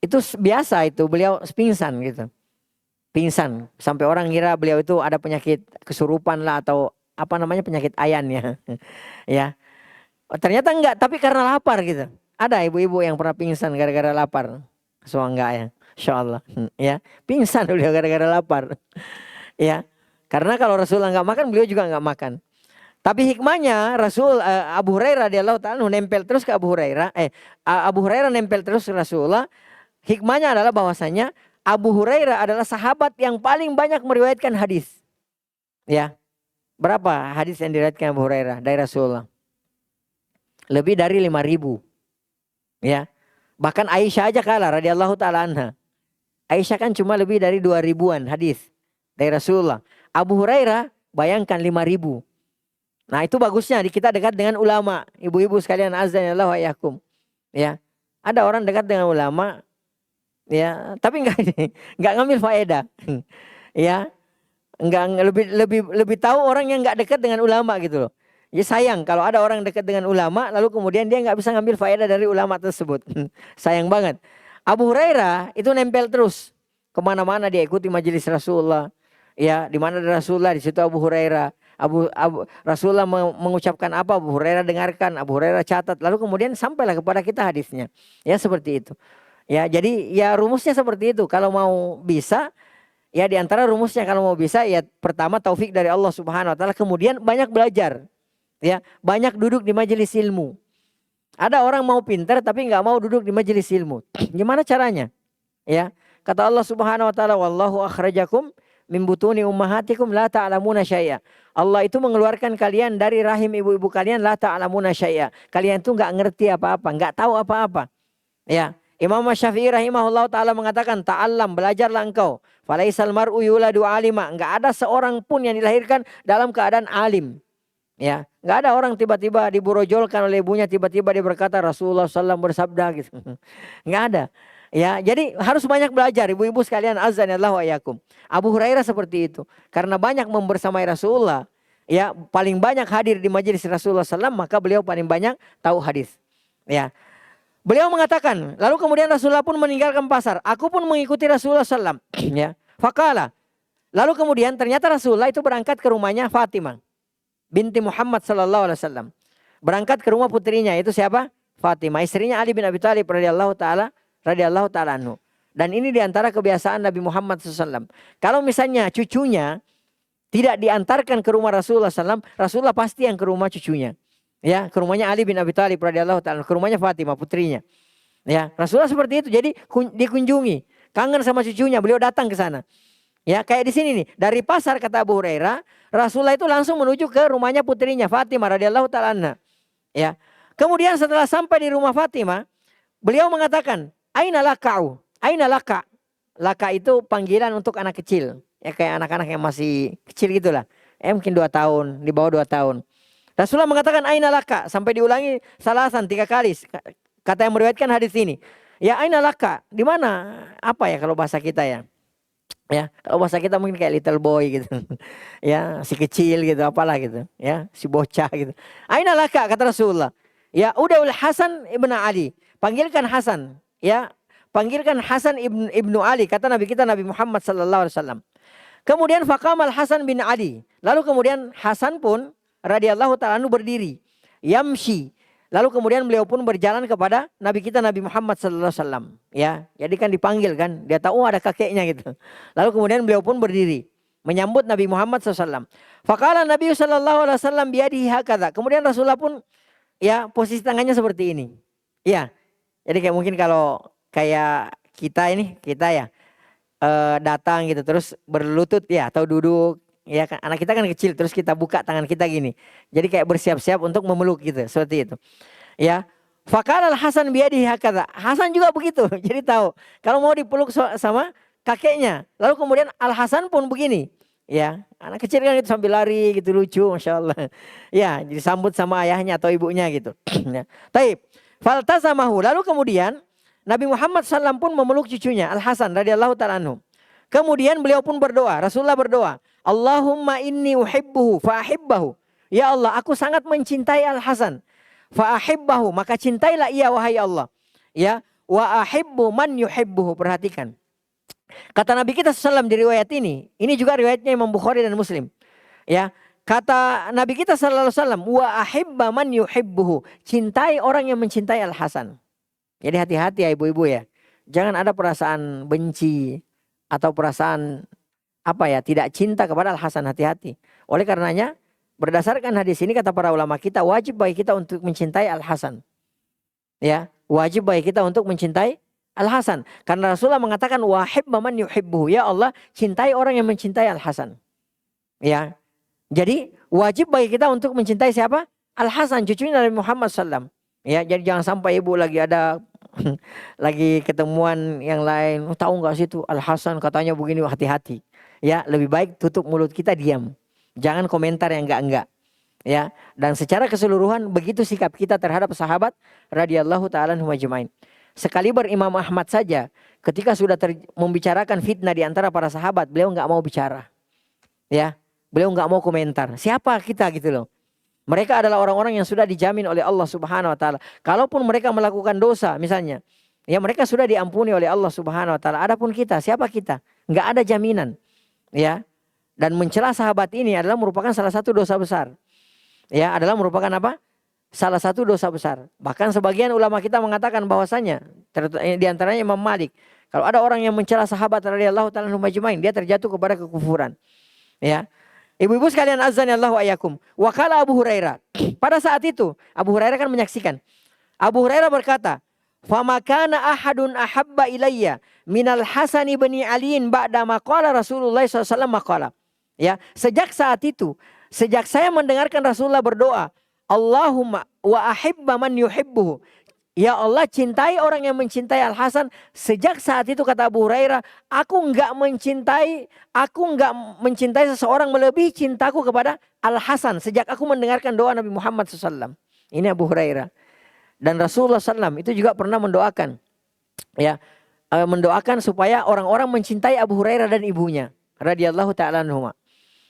Itu biasa itu beliau pingsan gitu. Pingsan sampai orang kira beliau itu ada penyakit kesurupan lah atau apa namanya penyakit ayan ya. Ya. Ternyata enggak, tapi karena lapar gitu. Ada ibu-ibu yang pernah pingsan gara-gara lapar. So enggak ya. Insyaallah. Ya. Pingsan beliau gara-gara lapar. Ya. Karena kalau Rasulullah enggak makan, beliau juga enggak makan. Tapi hikmahnya Abu Hurairah radhiyallahu ta'ala nempel terus ke Abu Hurairah. Abu Hurairah nempel terus ke Rasulullah. Hikmahnya adalah bahwasanya Abu Hurairah adalah sahabat yang paling banyak meriwayatkan hadis. Ya. Berapa hadis yang diriwayatkan Abu Hurairah dari Rasulullah? Lebih dari 5.000. Ya. Bahkan Aisyah aja kalah radhiyallahu ta'ala anha. Aisyah kan cuma lebih dari 2.000-an hadis dari Rasulullah. Abu Hurairah bayangkan 5.000. Nah, itu bagusnya kita dekat dengan ulama. Ibu-ibu sekalian azanillahu wa iyyakum. Ya. Ada orang dekat dengan ulama ya, tapi enggak ngambil faedah. Ya. Enggak lebih tahu orang yang enggak dekat dengan ulama gitu loh. Ya sayang kalau ada orang dekat dengan ulama lalu kemudian dia nggak bisa ngambil faedah dari ulama tersebut. Sayang banget. Abu Hurairah itu nempel terus kemana-mana, dia ikuti majelis Rasulullah. Ya, di mana ada Rasulullah di situ Abu Hurairah. Rasulullah mengucapkan apa, Abu Hurairah dengarkan, Abu Hurairah catat. Lalu kemudian sampailah kepada kita hadisnya. Ya seperti itu. Ya jadi ya rumusnya seperti itu. Kalau mau bisa ya di antara rumusnya kalau mau bisa ya pertama taufik dari Allah Subhanahu wa taala, kemudian banyak belajar. Ya, banyak duduk di majelis ilmu. Ada orang mau pintar tapi nggak mau duduk di majelis ilmu. Gimana caranya? Ya, kata Allah Subhanahu wa taala, wallahu akhrajakum min butuni ummahatikum la ta'lamuna syai'a. Allah itu mengeluarkan kalian dari rahim ibu-ibu kalian la ta'lamuna syai'a. Kalian itu nggak ngerti apa-apa, nggak tahu apa-apa. Ya, Imam Syafi'i rahimahullah taala mengatakan, ta'allam, belajarlah engkau. Falaisal mar'u yuladu alima. Nggak ada seorang pun yang dilahirkan dalam keadaan alim. Ya, nggak ada orang tiba-tiba diburojolkan oleh ibunya, tiba-tiba dia berkata Rasulullah SAW bersabda gitu. Nggak ada. Ya, jadi harus banyak belajar ibu-ibu sekalian azanillahu wa iyyakum. Abu Hurairah seperti itu. Karena banyak membersamai Rasulullah, ya, paling banyak hadir di majelis Rasulullah SAW, maka beliau paling banyak tahu hadis. Ya. Beliau mengatakan, lalu kemudian Rasulullah pun meninggalkan pasar. Aku pun mengikuti Rasulullah SAW. Ya. Faqala. Lalu kemudian ternyata Rasulullah itu berangkat ke rumahnya Fatimah binti Muhammad sallallahu alaihi wasallam. Berangkat ke rumah putrinya, itu siapa? Fatimah, istrinya Ali bin Abi Thalib radhiyallahu taala anhu. Dan ini diantara kebiasaan Nabi Muhammad SAW. Kalau misalnya cucunya tidak diantarkan ke rumah Rasulullah SAW, Rasulullah pasti yang ke rumah cucunya. Ya, ke rumahnya Ali bin Abi Thalib radhiyallahu taala, ke rumahnya Fatimah putrinya. Ya, Rasulullah seperti itu. Jadi dikunjungi, kangen sama cucunya, beliau datang ke sana. Ya, kayak di sini nih, dari pasar kata Abu Hurairah, Rasulullah itu langsung menuju ke rumahnya putrinya Fatimah radhiyallahu taala anha. Ya. Kemudian setelah sampai di rumah Fatimah, beliau mengatakan, "Aina laka'u?" Aina laka? Laka itu panggilan untuk anak kecil. Ya kayak anak-anak yang masih kecil gitulah. Mungkin 2 tahun, di bawah 2 tahun. Rasulullah mengatakan aina laka sampai diulangi salasan 3 kali. Kata yang meriwayatkan hadis ini. Ya aina laka? Di mana? Apa ya kalau bahasa kita ya? Ya, kalau bahasa kita mungkin kayak little boy gitu. Ya, si kecil gitu, apalah gitu. Ya, si bocah gitu. Aina laka kata Rasulullah. Ya, udahul Hasan ibn Ali. Panggilkan Hasan. Ya, panggilkan Hasan ibnu Ali. Kata Nabi kita Nabi Muhammad sallallahu alaihi wasallam. Kemudian faqamal Hasan bin Ali. Lalu kemudian Hasan pun radhiyallahu ta'ala anhu berdiri. Yamshi. Lalu kemudian beliau pun berjalan kepada Nabi kita Nabi Muhammad sallallahu alaihi wasallam. Ya, jadi kan dipanggil kan, dia tahu ada kakeknya gitu. Lalu kemudian beliau pun berdiri menyambut Nabi Muhammad sallallahu alaihi wasallam. Faqala Nabi sallallahu alaihi wasallam biyadihi hakadha. Kemudian Rasulullah pun ya posisi tangannya seperti ini. Ya. Jadi kayak mungkin kalau kayak kita ya datang gitu terus berlutut ya atau duduk. Ya kan anak kita kan kecil terus kita buka tangan kita gini. Jadi kayak bersiap-siap untuk memeluk gitu, seperti itu. Ya. Faqala Hasan biyadihi hakadha. Hasan juga begitu. Jadi tahu kalau mau dipeluk sama kakeknya. Lalu kemudian Al Hasan pun begini. Ya, anak kecil kan itu sambil lari gitu lucu, Masya Allah. Ya, disambut sama ayahnya atau ibunya gitu. Ya. Taib. Faltazamahu. Lalu kemudian Nabi Muhammad SAW pun memeluk cucunya Al Hasan radhiyallahu ta'ala anhu. Kemudian beliau pun berdoa, Rasulullah berdoa, Allahumma inni uhibbuhu fa'ahibbahu. Ya Allah, aku sangat mencintai Al-Hasan. Fa'ahibbahu, maka cintailah ia wahai Allah. Ya, wa ahibbu man yuhibbuhu. Perhatikan. Kata Nabi kita SAW di riwayat ini juga riwayatnya Imam Bukhari dan Muslim. Ya, kata Nabi kita SAW, wa ahibba man yuhibbuhu. Cintai orang yang mencintai Al-Hasan. Jadi hati-hati ya ibu-ibu ya. Jangan ada perasaan benci atau perasaan tidak cinta kepada Al-Hasan, hati-hati. Oleh karenanya berdasarkan hadis ini kata para ulama kita wajib bagi kita untuk mencintai Al-Hasan. Ya, wajib bagi kita untuk mencintai Al-Hasan. Karena Rasulullah mengatakan wahibba man yuhibbuhu. Ya Allah, cintai orang yang mencintai Al-Hasan. Ya. Jadi wajib bagi kita untuk mencintai siapa? Al-Hasan, cucunya Nabi Muhammad SAW. Ya, jadi jangan sampai ibu lagi ada lagi ketemuan yang lain, tahu nggak sih itu Al-Hasan katanya begini, hati-hati. Ya, lebih baik tutup mulut kita, diam. Jangan komentar yang enggak. Ya, dan secara keseluruhan begitu sikap kita terhadap sahabat radhiyallahu taala anhum ajmain. Sekaliber Imam Ahmad saja ketika sudah membicarakan fitnah di antara para sahabat, beliau enggak mau bicara. Ya, beliau enggak mau komentar. Siapa kita gitu loh. Mereka adalah orang-orang yang sudah dijamin oleh Allah Subhanahu wa taala. Kalaupun mereka melakukan dosa misalnya, ya mereka sudah diampuni oleh Allah Subhanahu wa taala. Adapun kita, siapa kita? Enggak ada jaminan. Ya. Dan mencela sahabat ini adalah merupakan salah satu dosa besar. Ya, adalah merupakan apa? Salah satu dosa besar. Bahkan sebagian ulama kita mengatakan bahwasanya di antaranya Imam Malik, kalau ada orang yang mencela sahabat radhiyallahu taala anhum ajmain, dia terjatuh kepada kekufuran. Ya. Ibu-ibu sekalian azanillahu ayyakum. Wa qala Abu Hurairah. Pada saat itu Abu Hurairah kan menyaksikan. Abu Hurairah berkata, "Fama kana ahadun ahabba ilayya minal Hasan ibn Aliin ba'da ma qala Rasulullah sallallahu alaihi wasallam maqala." Ya, sejak saat itu, sejak saya mendengarkan Rasulullah berdoa, Allahumma wa ahibba man yuhibbuhu. Ya Allah, cintai orang yang mencintai Al-Hasan. Sejak saat itu kata Abu Hurairah, aku enggak mencintai seseorang melebihi cintaku kepada Al-Hasan. Sejak aku mendengarkan doa Nabi Muhammad SAW. Ini Abu Hurairah. Dan Rasulullah SAW itu juga pernah mendoakan. Ya, mendoakan supaya orang-orang mencintai Abu Hurairah dan ibunya. Radhiyallahu ta'ala anhuma.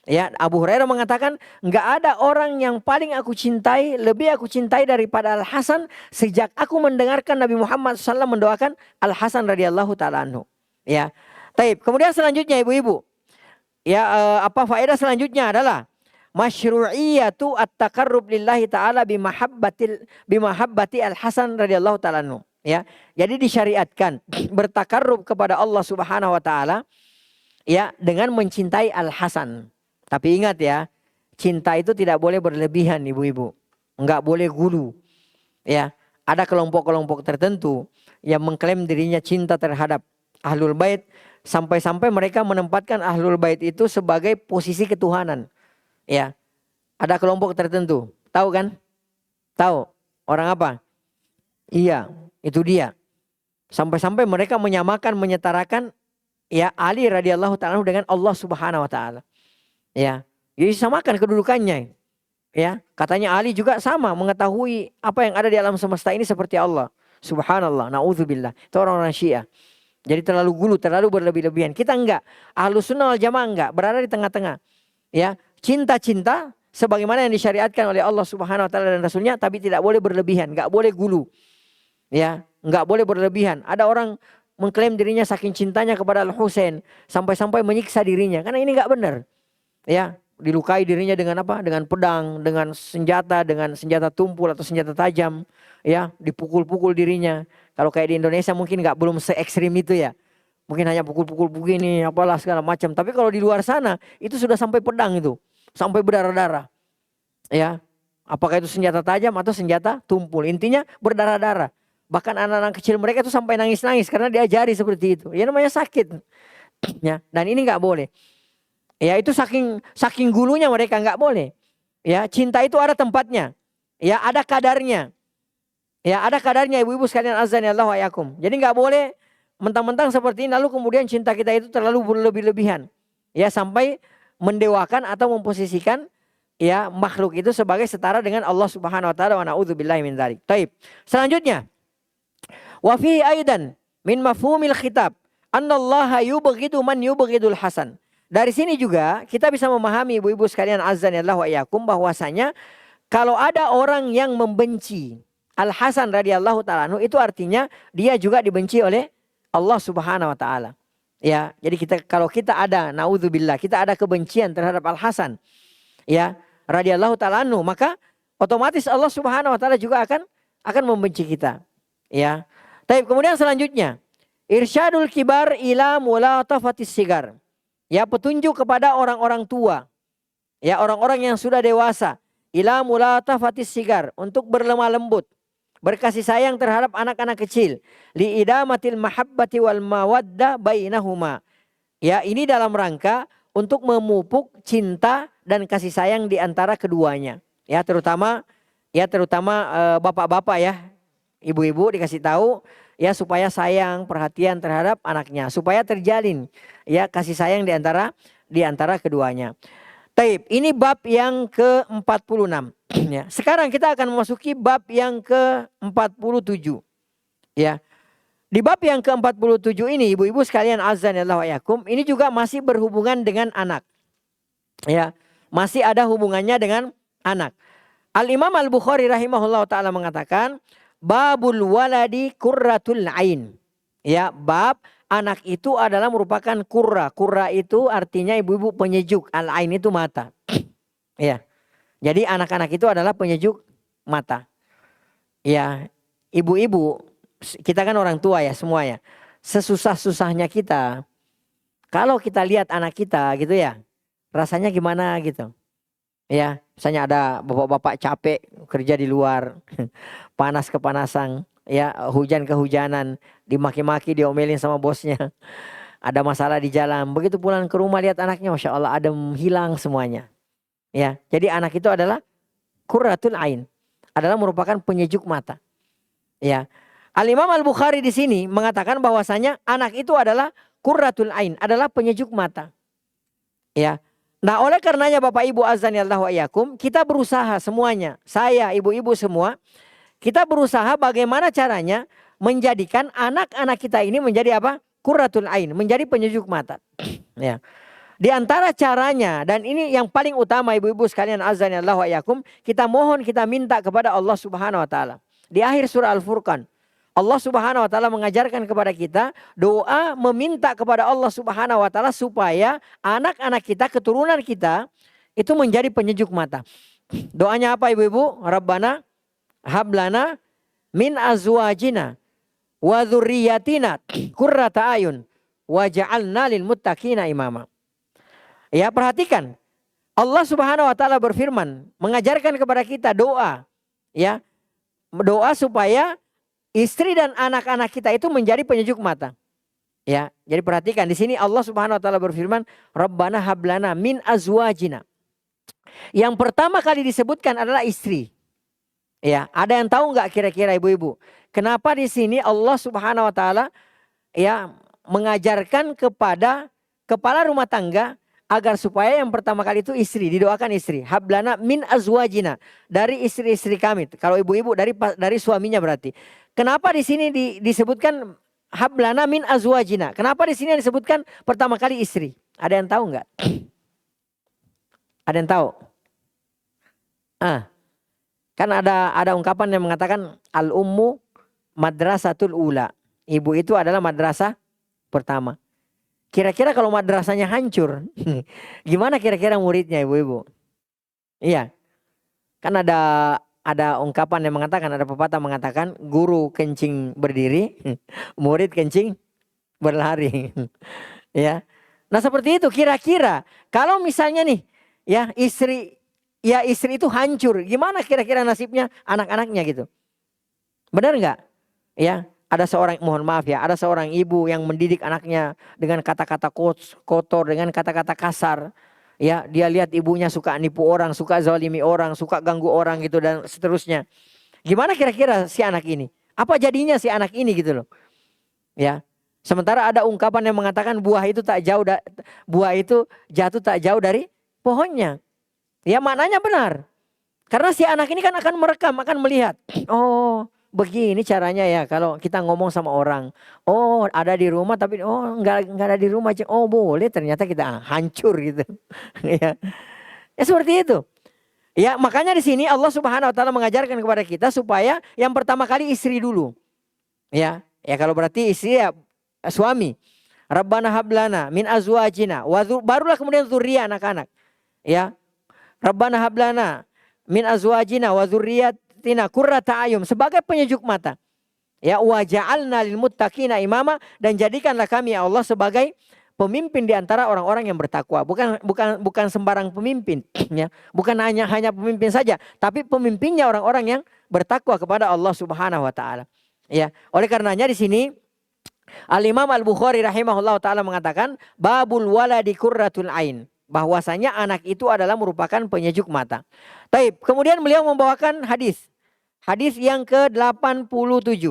Ya, Abu Hurairah mengatakan, enggak ada orang yang paling aku cintai, lebih aku cintai daripada Al-Hasan sejak aku mendengarkan Nabi Muhammad SAW mendoakan Al-Hasan radhiyallahu taala anhu. Ya. Taib. Kemudian selanjutnya ibu-ibu, ya faedah selanjutnya adalah masyru'iyatu at-taqarrub lillahi taala bimahabbati Al-Hasan radhiyallahu taala anhu. Ya. Jadi disyariatkan bertakarrub kepada Allah Subhanahu wa taala ya dengan mencintai Al-Hasan. Tapi ingat ya, cinta itu tidak boleh berlebihan ibu-ibu. Enggak boleh gulu. Ya, ada kelompok-kelompok tertentu yang mengklaim dirinya cinta terhadap Ahlul Bait. Sampai-sampai mereka menempatkan Ahlul Bait itu sebagai posisi ketuhanan. Ya, ada kelompok tertentu. Tahu kan? Tahu. Orang apa? Iya, itu dia. Sampai-sampai mereka menyetarakan ya Ali radhiyallahu ta'ala dengan Allah Subhanahu wa ta'ala. Ya, jadi samakan kedudukannya. Ya, katanya Ali juga sama mengetahui apa yang ada di alam semesta ini seperti Allah. Subhanallah, naudzubillah. Itu orang-orang Syiah. Jadi terlalu gulu, terlalu berlebih-lebihan. Kita enggak. Ahlus Sunnah wal Jamaah enggak, berada di tengah-tengah. Ya, cinta-cinta sebagaimana yang disyariatkan oleh Allah Subhanahu wa taala dan Rasulnya, tapi tidak boleh berlebihan, enggak boleh gulu. Ya, enggak boleh berlebihan. Ada orang mengklaim dirinya saking cintanya kepada Al-Husain sampai-sampai menyiksa dirinya. Karena ini enggak benar. Ya, dilukai dirinya dengan apa? Dengan pedang, dengan senjata tumpul atau senjata tajam. Ya, dipukul-pukul dirinya. Kalau kayak di Indonesia mungkin belum se ekstrim itu ya. Mungkin hanya pukul-pukul begini, apalah segala macam. Tapi kalau di luar sana itu sudah sampai pedang itu, sampai berdarah-darah. Ya, apakah itu senjata tajam atau senjata tumpul? Intinya berdarah-darah. Bahkan anak-anak kecil mereka itu sampai nangis-nangis karena diajari seperti itu. Ya namanya sakit. Ya, dan ini nggak boleh. Ya, itu saking gulunya mereka, nggak boleh. Ya, cinta itu ada tempatnya. Ya, ada kadarnya. Ya, ada kadarnya ibu-ibu sekalian azanillahu wa iyyakum. Jadi nggak boleh mentang-mentang seperti ini lalu kemudian cinta kita itu terlalu berlebih-lebihan. Ya, sampai mendewakan atau memposisikan ya makhluk itu sebagai setara dengan Allah Subhanahu wa taala wa naudzubillahi min dzalik. Taib. Selanjutnya, wa fi aidan min mafhumil khitab Annallaha yubghidu man yubghidul hasan. Dari sini juga kita bisa memahami ibu-ibu sekalian azanillahu wa iyyakum bahwasanya kalau ada orang yang membenci Al-Hasan radhiyallahu taala anhu, itu artinya dia juga dibenci oleh Allah Subhanahu wa taala. Ya, jadi kalau kita ada naudzubillah, kita ada kebencian terhadap Al-Hasan ya radhiyallahu taala anhu, maka otomatis Allah Subhanahu wa taala juga akan membenci kita. Ya. Tapi kemudian selanjutnya, irsyadul kibar ila mulatafatis sigar. Ya, petunjuk kepada orang-orang tua. Ya, orang-orang yang sudah dewasa. Ila mulatafatis sigar, untuk berlemah lembut, berkasih sayang terhadap anak-anak kecil. Li idamatil mahabbati wal mawaddah bainahuma. Ya, ini dalam rangka untuk memupuk cinta dan kasih sayang di antara keduanya. Ya, terutama bapak-bapak ya. Ibu-ibu dikasih tahu ya supaya sayang, perhatian terhadap anaknya, supaya terjalin ya kasih sayang di antara keduanya. Taib, ini bab yang ke-46 ya. Sekarang kita akan memasuki bab yang ke-47 ya. Di bab yang ke-47 ini ibu-ibu sekalian azanillahu wa iyyakum, ini juga masih berhubungan dengan anak. Ya, masih ada hubungannya dengan anak. Al-Imam Al-Bukhari rahimahullah ta'ala mengatakan, babul waladi qurratul ain. Ya, bab anak itu adalah merupakan qurra. Qurra itu artinya ibu-ibu penyejuk. Al-ain itu mata. Ya. Jadi anak-anak itu adalah penyejuk mata. Ya, ibu-ibu, kita kan orang tua ya semua ya. Sesusah-susahnya kita, kalau kita lihat anak kita gitu ya, rasanya gimana gitu. Ya, misalnya ada bapak-bapak capek kerja di luar, panas kepanasan, ya hujan kehujanan, dimaki-maki, diomelin sama bosnya, ada masalah di jalan, begitu pulang ke rumah lihat anaknya, masya Allah adem, hilang semuanya. Ya, jadi anak itu adalah qurratul ain, adalah merupakan penyejuk mata. Ya, Al-Imam Al-Bukhari di sini mengatakan bahwasanya anak itu adalah qurratul ain, adalah penyejuk mata. Ya. Nah, oleh karenanya Bapak Ibu azanillahu wa iyyakum, kita berusaha semuanya, saya, ibu-ibu semua, kita berusaha bagaimana caranya menjadikan anak-anak kita ini menjadi apa? Qurratul ain, menjadi penyejuk mata. Ya. Di antara caranya, dan ini yang paling utama ibu-ibu sekalian azanillahu wa iyyakum, kita mohon, kita minta kepada Allah Subhanahu wa taala. Di akhir surah Al-Furqan, Allah Subhanahu wa taala mengajarkan kepada kita doa meminta kepada Allah Subhanahu wa taala supaya anak-anak kita, keturunan kita itu menjadi penyejuk mata. Doanya apa ibu-ibu? Rabbana hablana min azwajina wa dzurriyyatina qurrata ayun waj'alna lil muttaqina imama. Ya, perhatikan. Allah Subhanahu wa taala berfirman, mengajarkan kepada kita doa, ya. Doa supaya istri dan anak-anak kita itu menjadi penyejuk mata. Ya, jadi perhatikan di sini Allah Subhanahu wa taala berfirman, Rabbana hablana min azwajina. Yang pertama kali disebutkan adalah istri. Ya, ada yang tahu nggak kira-kira ibu-ibu? Kenapa di sini Allah Subhanahu wa taala ya mengajarkan kepada kepala rumah tangga agar supaya yang pertama kali itu istri, didoakan istri. Hablana min azwajina, dari istri-istri kami. Kalau ibu-ibu dari suaminya berarti. Kenapa di sini disebutkan hablana min azwajina? Kenapa di sini disebutkan pertama kali istri? Ada yang tahu nggak? Ada yang tahu? Kan ada ungkapan yang mengatakan al ummu madrasatul ula. Ibu itu adalah madrasah pertama. Kira-kira kalau madrasahnya hancur, gimana kira-kira muridnya ibu-ibu? Iya. Kan ada ungkapan yang mengatakan, ada pepatah mengatakan guru kencing berdiri, murid kencing berlari. Ya. Nah, seperti itu kira-kira kalau misalnya nih ya istri itu hancur, gimana kira-kira nasibnya anak-anaknya gitu? Benar nggak? Ya. Ada seorang, mohon maaf ya, ada seorang ibu yang mendidik anaknya dengan kata-kata kotor, dengan kata-kata kasar. Ya, dia lihat ibunya suka nipu orang, suka zalimi orang, suka ganggu orang gitu dan seterusnya. Gimana kira-kira si anak ini? Apa jadinya si anak ini gitu loh? Ya. Sementara ada ungkapan yang mengatakan buah itu jatuh tak jauh dari pohonnya. Ya, maknanya benar. Karena si anak ini kan akan merekam, akan melihat. Oh, begini caranya ya kalau kita ngomong sama orang. Oh ada di rumah tapi oh nggak ada di rumah. Oh boleh, ternyata kita hancur gitu. Ya. Ya seperti itu. Ya makanya di sini Allah Subhanahu Wa Taala mengajarkan kepada kita supaya yang pertama kali istri dulu. Ya kalau berarti istri ya suami. Rabbana hablana min azwajina barulah kemudian dzurriyyah anak-anak. Ya. Rabbana hablana min azwajina wa dzurriyyatina qurrata ayun sebagai penyejuk mata. Ya waja'alna lil muttaqina imama dan jadikanlah kami ya Allah sebagai pemimpin di antara orang-orang yang bertakwa. Bukan sembarang pemimpin ya. Bukan hanya pemimpin saja, tapi pemimpinnya orang-orang yang bertakwa kepada Allah Subhanahu wa taala. Ya, oleh karenanya di sini Al-Imam Al-Bukhari rahimahullah ta'ala mengatakan babul waladi qurratul ain. Bahwasanya anak itu adalah merupakan penyejuk mata. Taib. Kemudian beliau membawakan hadis. Hadis yang ke-87.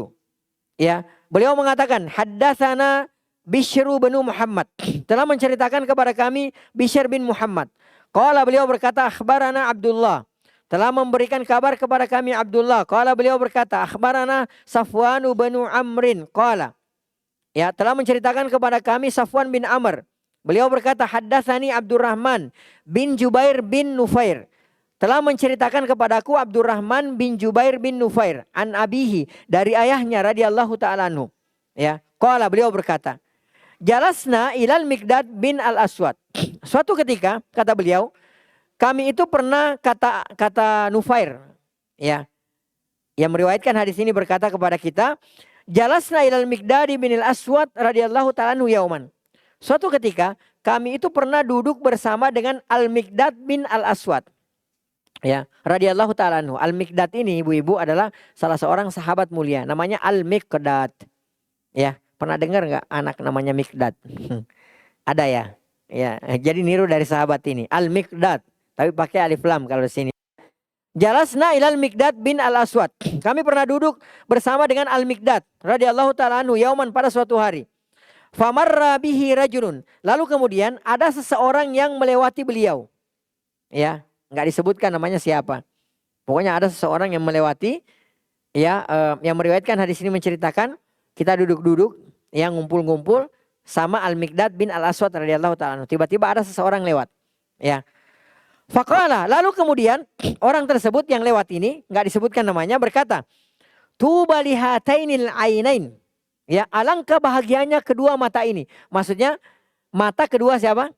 Ya, beliau mengatakan haddatsana Bishr bin Muhammad. Telah menceritakan kepada kami Bishr bin Muhammad. Qala beliau berkata akhbarana Abdullah. Telah memberikan kabar kepada kami Abdullah. Qala beliau berkata akhbarana Safwan bin Amrin. Qala. Ya, telah menceritakan kepada kami Safwan bin Amr. Beliau berkata haddatsani Abdurrahman bin Jubair bin Nufair. Telah menceritakan kepadaku Abdurrahman bin Jubair bin Nufair an abihi dari ayahnya radhiyallahu taala anhu. Ya, qala beliau berkata, "Jalasna ilal Miqdad bin Al-Aswad." Suatu ketika kata beliau, kami itu pernah kata Nufair, ya. Yang meriwayatkan hadis ini berkata kepada kita, "Jalasna ilal Miqdad bin Al-Aswad radhiyallahu taala anhu yauman." Suatu ketika kami itu pernah duduk bersama dengan Al-Miqdad bin Al-Aswad. Ya, radhiyallahu taala anhu. Al-Miqdad ini ibu-ibu adalah salah seorang sahabat mulia namanya Al-Miqdad. Ya, pernah dengar enggak anak namanya Miqdad? Ada ya? Ya, jadi niru dari sahabat ini, Al-Miqdad, tapi pakai alif lam kalau di sini. Jalasna ilal Miqdad bin Al-Aswad. Kami pernah duduk bersama dengan Al-Miqdad radhiyallahu taala anhu yauman pada suatu hari. Famarra bihi rajulun. Lalu kemudian ada seseorang yang melewati beliau. Ya, enggak disebutkan namanya siapa. Pokoknya ada seseorang yang melewati, ya, yang meriwayatkan hadis ini menceritakan kita duduk-duduk, yang ngumpul-ngumpul sama Al-Miqdad bin Al-Aswad radhiyallahu taala. Tiba-tiba ada seseorang lewat. Ya. Faqala, lalu kemudian orang tersebut yang lewat ini enggak disebutkan namanya berkata, "Tuba lihatainil ainain." Ya, alangkah bahagianya kedua mata ini. Maksudnya mata kedua siapa?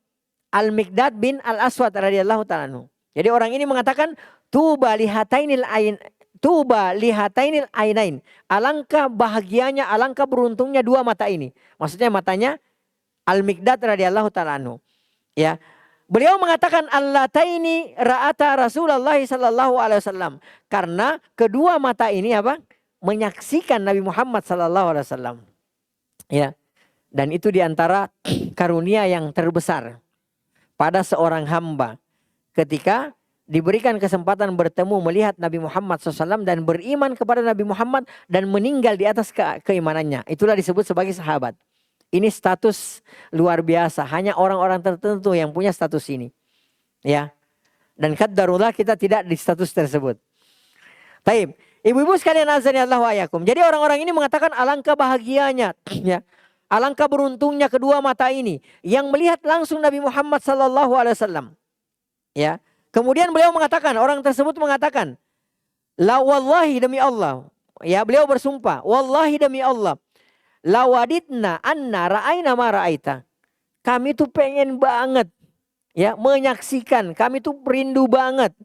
Al-Miqdad bin Al-Aswad radhiyallahu taala anhu. Jadi orang ini mengatakan tuba lihatainil ainain. Alangkah bahagianya, alangkah beruntungnya dua mata ini. Maksudnya matanya Al-Miqdad radhiyallahu taala anhu. Ya. Beliau mengatakan allataini ra'ata Rasulullah sallallahu alaihi wasallam. Karena kedua mata ini apa? Menyaksikan Nabi Muhammad sallallahu alaihi wasallam. Ya. Dan itu diantara karunia yang terbesar pada seorang hamba ketika diberikan kesempatan bertemu melihat Nabi Muhammad SAW dan beriman kepada Nabi Muhammad dan meninggal di atas keimanannya. Itulah disebut sebagai sahabat. Ini status luar biasa. Hanya orang-orang tertentu yang punya status ini. Ya. Dan qadarullah kita tidak di status tersebut. Taib. Ibu-ibu sekalian azan ya Allah wa ayakum. Jadi orang-orang ini mengatakan alangkah bahagianya, ya. Alangkah beruntungnya kedua mata ini yang melihat langsung Nabi Muhammad sallallahu alaihi wasallam. Ya. Kemudian beliau mengatakan, orang tersebut mengatakan, "La wallahi demi Allah." Ya, beliau bersumpah, "Wallahi demi Allah, la wadidna anna ra'aina ma ra'aita." Kami tuh pengen banget ya menyaksikan, kami tuh rindu banget.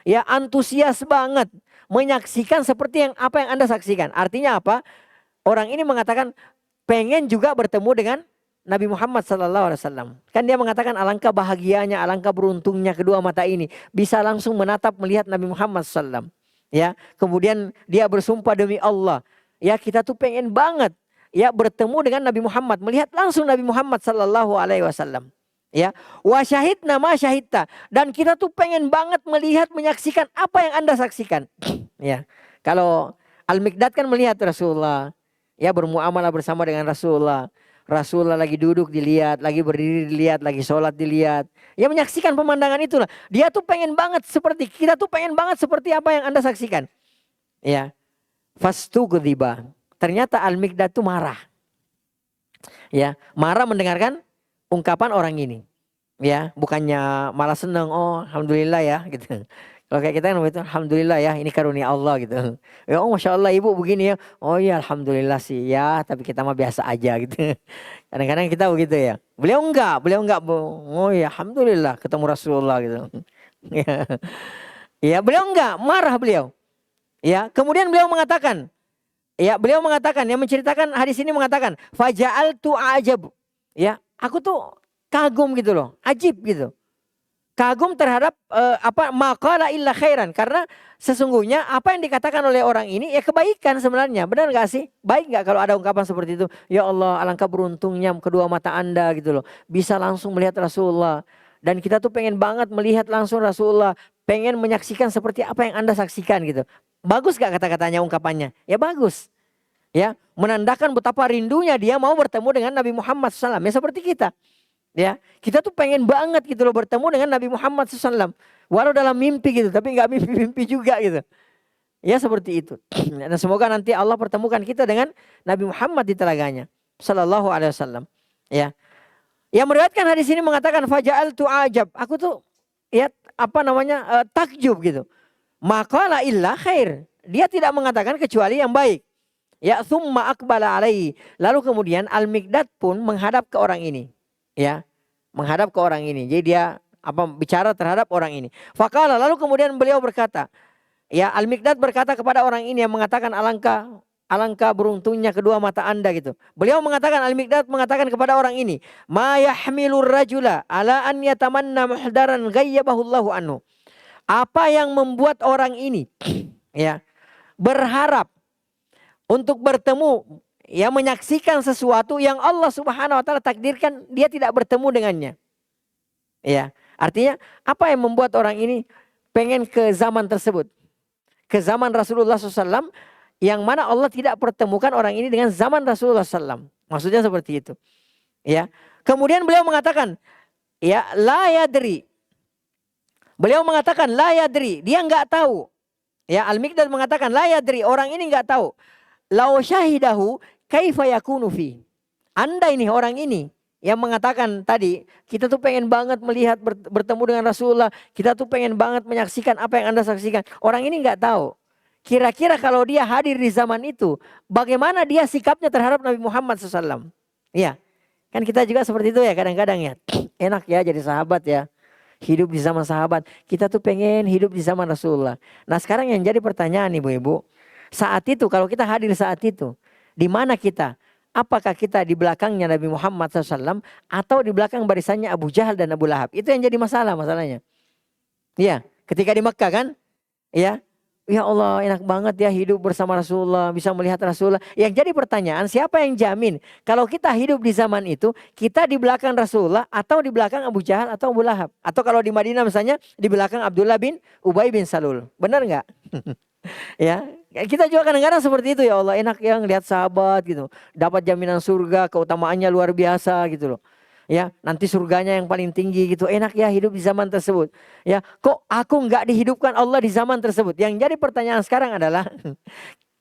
Ya, antusias banget menyaksikan seperti apa yang Anda saksikan. Artinya apa? Orang ini mengatakan pengen juga bertemu dengan Nabi Muhammad SAW. Kan dia mengatakan alangkah bahagianya, alangkah beruntungnya kedua mata ini bisa langsung menatap melihat Nabi Muhammad SAW. Ya, kemudian dia bersumpah demi Allah. Ya, kita tuh pengen banget ya bertemu dengan Nabi Muhammad, melihat langsung Nabi Muhammad SAW. Ya, wa syahidna ma syahidta, dan kita tuh pengen banget melihat menyaksikan apa yang Anda saksikan. Ya, kalau Al-Miqdad kan melihat Rasulullah, ya bermuamalah bersama dengan Rasulullah. Rasulullah lagi duduk dilihat, lagi berdiri dilihat, lagi sholat dilihat. Ya menyaksikan pemandangan itulah. Dia tuh pengen banget seperti, kita tuh pengen banget seperti apa yang Anda saksikan. Ya, Fastughdiba. Ternyata Al-Miqdad itu marah. Ya, marah mendengarkan ungkapan orang ini. Ya, bukannya malah senang, oh alhamdulillah ya gitu. Kalau kayak kita kan begitu, alhamdulillah ya ini karunia Allah gitu. Ya, oh masya Allah ibu begini ya. Oh iya alhamdulillah sih ya, tapi kita mah biasa aja gitu. Kadang-kadang kita begitu ya. Beliau enggak. Oh ya alhamdulillah ketemu Rasulullah gitu. Ya, ya beliau enggak, marah beliau. Ya, kemudian beliau mengatakan, yang menceritakan hadis ini mengatakan, faja'altu ajab. Ya, aku tuh kagum gitu loh, ajib gitu. Kagum terhadap maqala illa khairan, karena sesungguhnya apa yang dikatakan oleh orang ini ya kebaikan sebenarnya. Benar enggak sih? Baik enggak kalau ada ungkapan seperti itu? Ya Allah, alangkah beruntungnya kedua mata Anda gitu loh, bisa langsung melihat Rasulullah. Dan kita tuh pengen banget melihat langsung Rasulullah, pengen menyaksikan seperti apa yang Anda saksikan gitu. Bagus gak kata-katanya, ungkapannya? Ya bagus. Ya, menandakan betapa rindunya dia mau bertemu dengan Nabi Muhammad SAW. Ya seperti kita. Ya, kita tuh pengen banget gitu loh bertemu dengan Nabi Muhammad SAW. Walau dalam mimpi gitu, tapi nggak mimpi-mimpi juga gitu. Ya seperti itu. Dan semoga nanti Allah pertemukan kita dengan Nabi Muhammad di telaganya. Sallallahu alaihi wasallam. Ya. Yang meriwayatkan hadis ini mengatakan faja'altu ajab. Aku tuh ya takjub gitu. Maka la illa khair. Dia tidak mengatakan kecuali yang baik. Ya thumma aqbala alaihi. Lalu kemudian Al-Miqdad pun menghadap ke orang ini. Ya, menghadap ke orang ini. Jadi dia bicara terhadap orang ini. Faqala, lalu kemudian beliau berkata, ya Al-Miqdad berkata kepada orang ini yang mengatakan alangkah beruntungnya kedua mata Anda gitu. Beliau mengatakan, Al-Miqdad mengatakan kepada orang ini, ma yahmilur rajula ala an yatamanna muhdaran ghayyabahullahu anhu. Apa yang membuat orang ini ya berharap untuk bertemu, ya menyaksikan sesuatu yang Allah Subhanahu wa taala takdirkan dia tidak bertemu dengannya. Ya, artinya apa yang membuat orang ini pengen ke zaman tersebut? Ke zaman Rasulullah SAW yang mana Allah tidak pertemukan orang ini dengan zaman Rasulullah SAW. Maksudnya seperti itu. Ya. Kemudian beliau mengatakan, ya la yadri. Beliau mengatakan la yadri, dia enggak tahu. Ya, Al-Miqdad mengatakan la yadri, orang ini enggak tahu. Lau syahidahu kaifa yakunu fi. Anda ini, orang ini yang mengatakan tadi, kita tuh pengen banget melihat bertemu dengan Rasulullah, kita tuh pengen banget menyaksikan apa yang Anda saksikan. Orang ini enggak tahu. Kira-kira kalau dia hadir di zaman itu, bagaimana dia sikapnya terhadap Nabi Muhammad SAW? Iya, kan kita juga seperti itu ya kadang-kadang ya. Enak ya jadi sahabat ya. Hidup di zaman sahabat. Kita tuh pengen hidup di zaman Rasulullah. Nah sekarang yang jadi pertanyaan ibu-ibu. Saat itu kalau kita hadir saat itu. Di mana kita? Apakah kita di belakangnya Nabi Muhammad SAW. Atau di belakang barisannya Abu Jahal dan Abu Lahab. Itu yang jadi masalahnya. Iya, ketika di Mekkah kan. Ya. Ya Allah enak banget ya hidup bersama Rasulullah. Bisa melihat Rasulullah. Yang jadi pertanyaan siapa yang jamin. Kalau kita hidup di zaman itu. Kita di belakang Rasulullah. Atau di belakang Abu Jahal atau Abu Lahab. Atau kalau di Madinah misalnya. Di belakang Abdullah bin Ubay bin Salul. Benar gak? Ya, kita juga kadang-kadang seperti itu ya Allah, enak ya ngelihat sahabat gitu, dapat jaminan surga, keutamaannya luar biasa gitu loh. Ya, nanti surganya yang paling tinggi gitu, enak ya hidup di zaman tersebut. Ya, kok aku nggak dihidupkan Allah di zaman tersebut? Yang jadi pertanyaan sekarang adalah,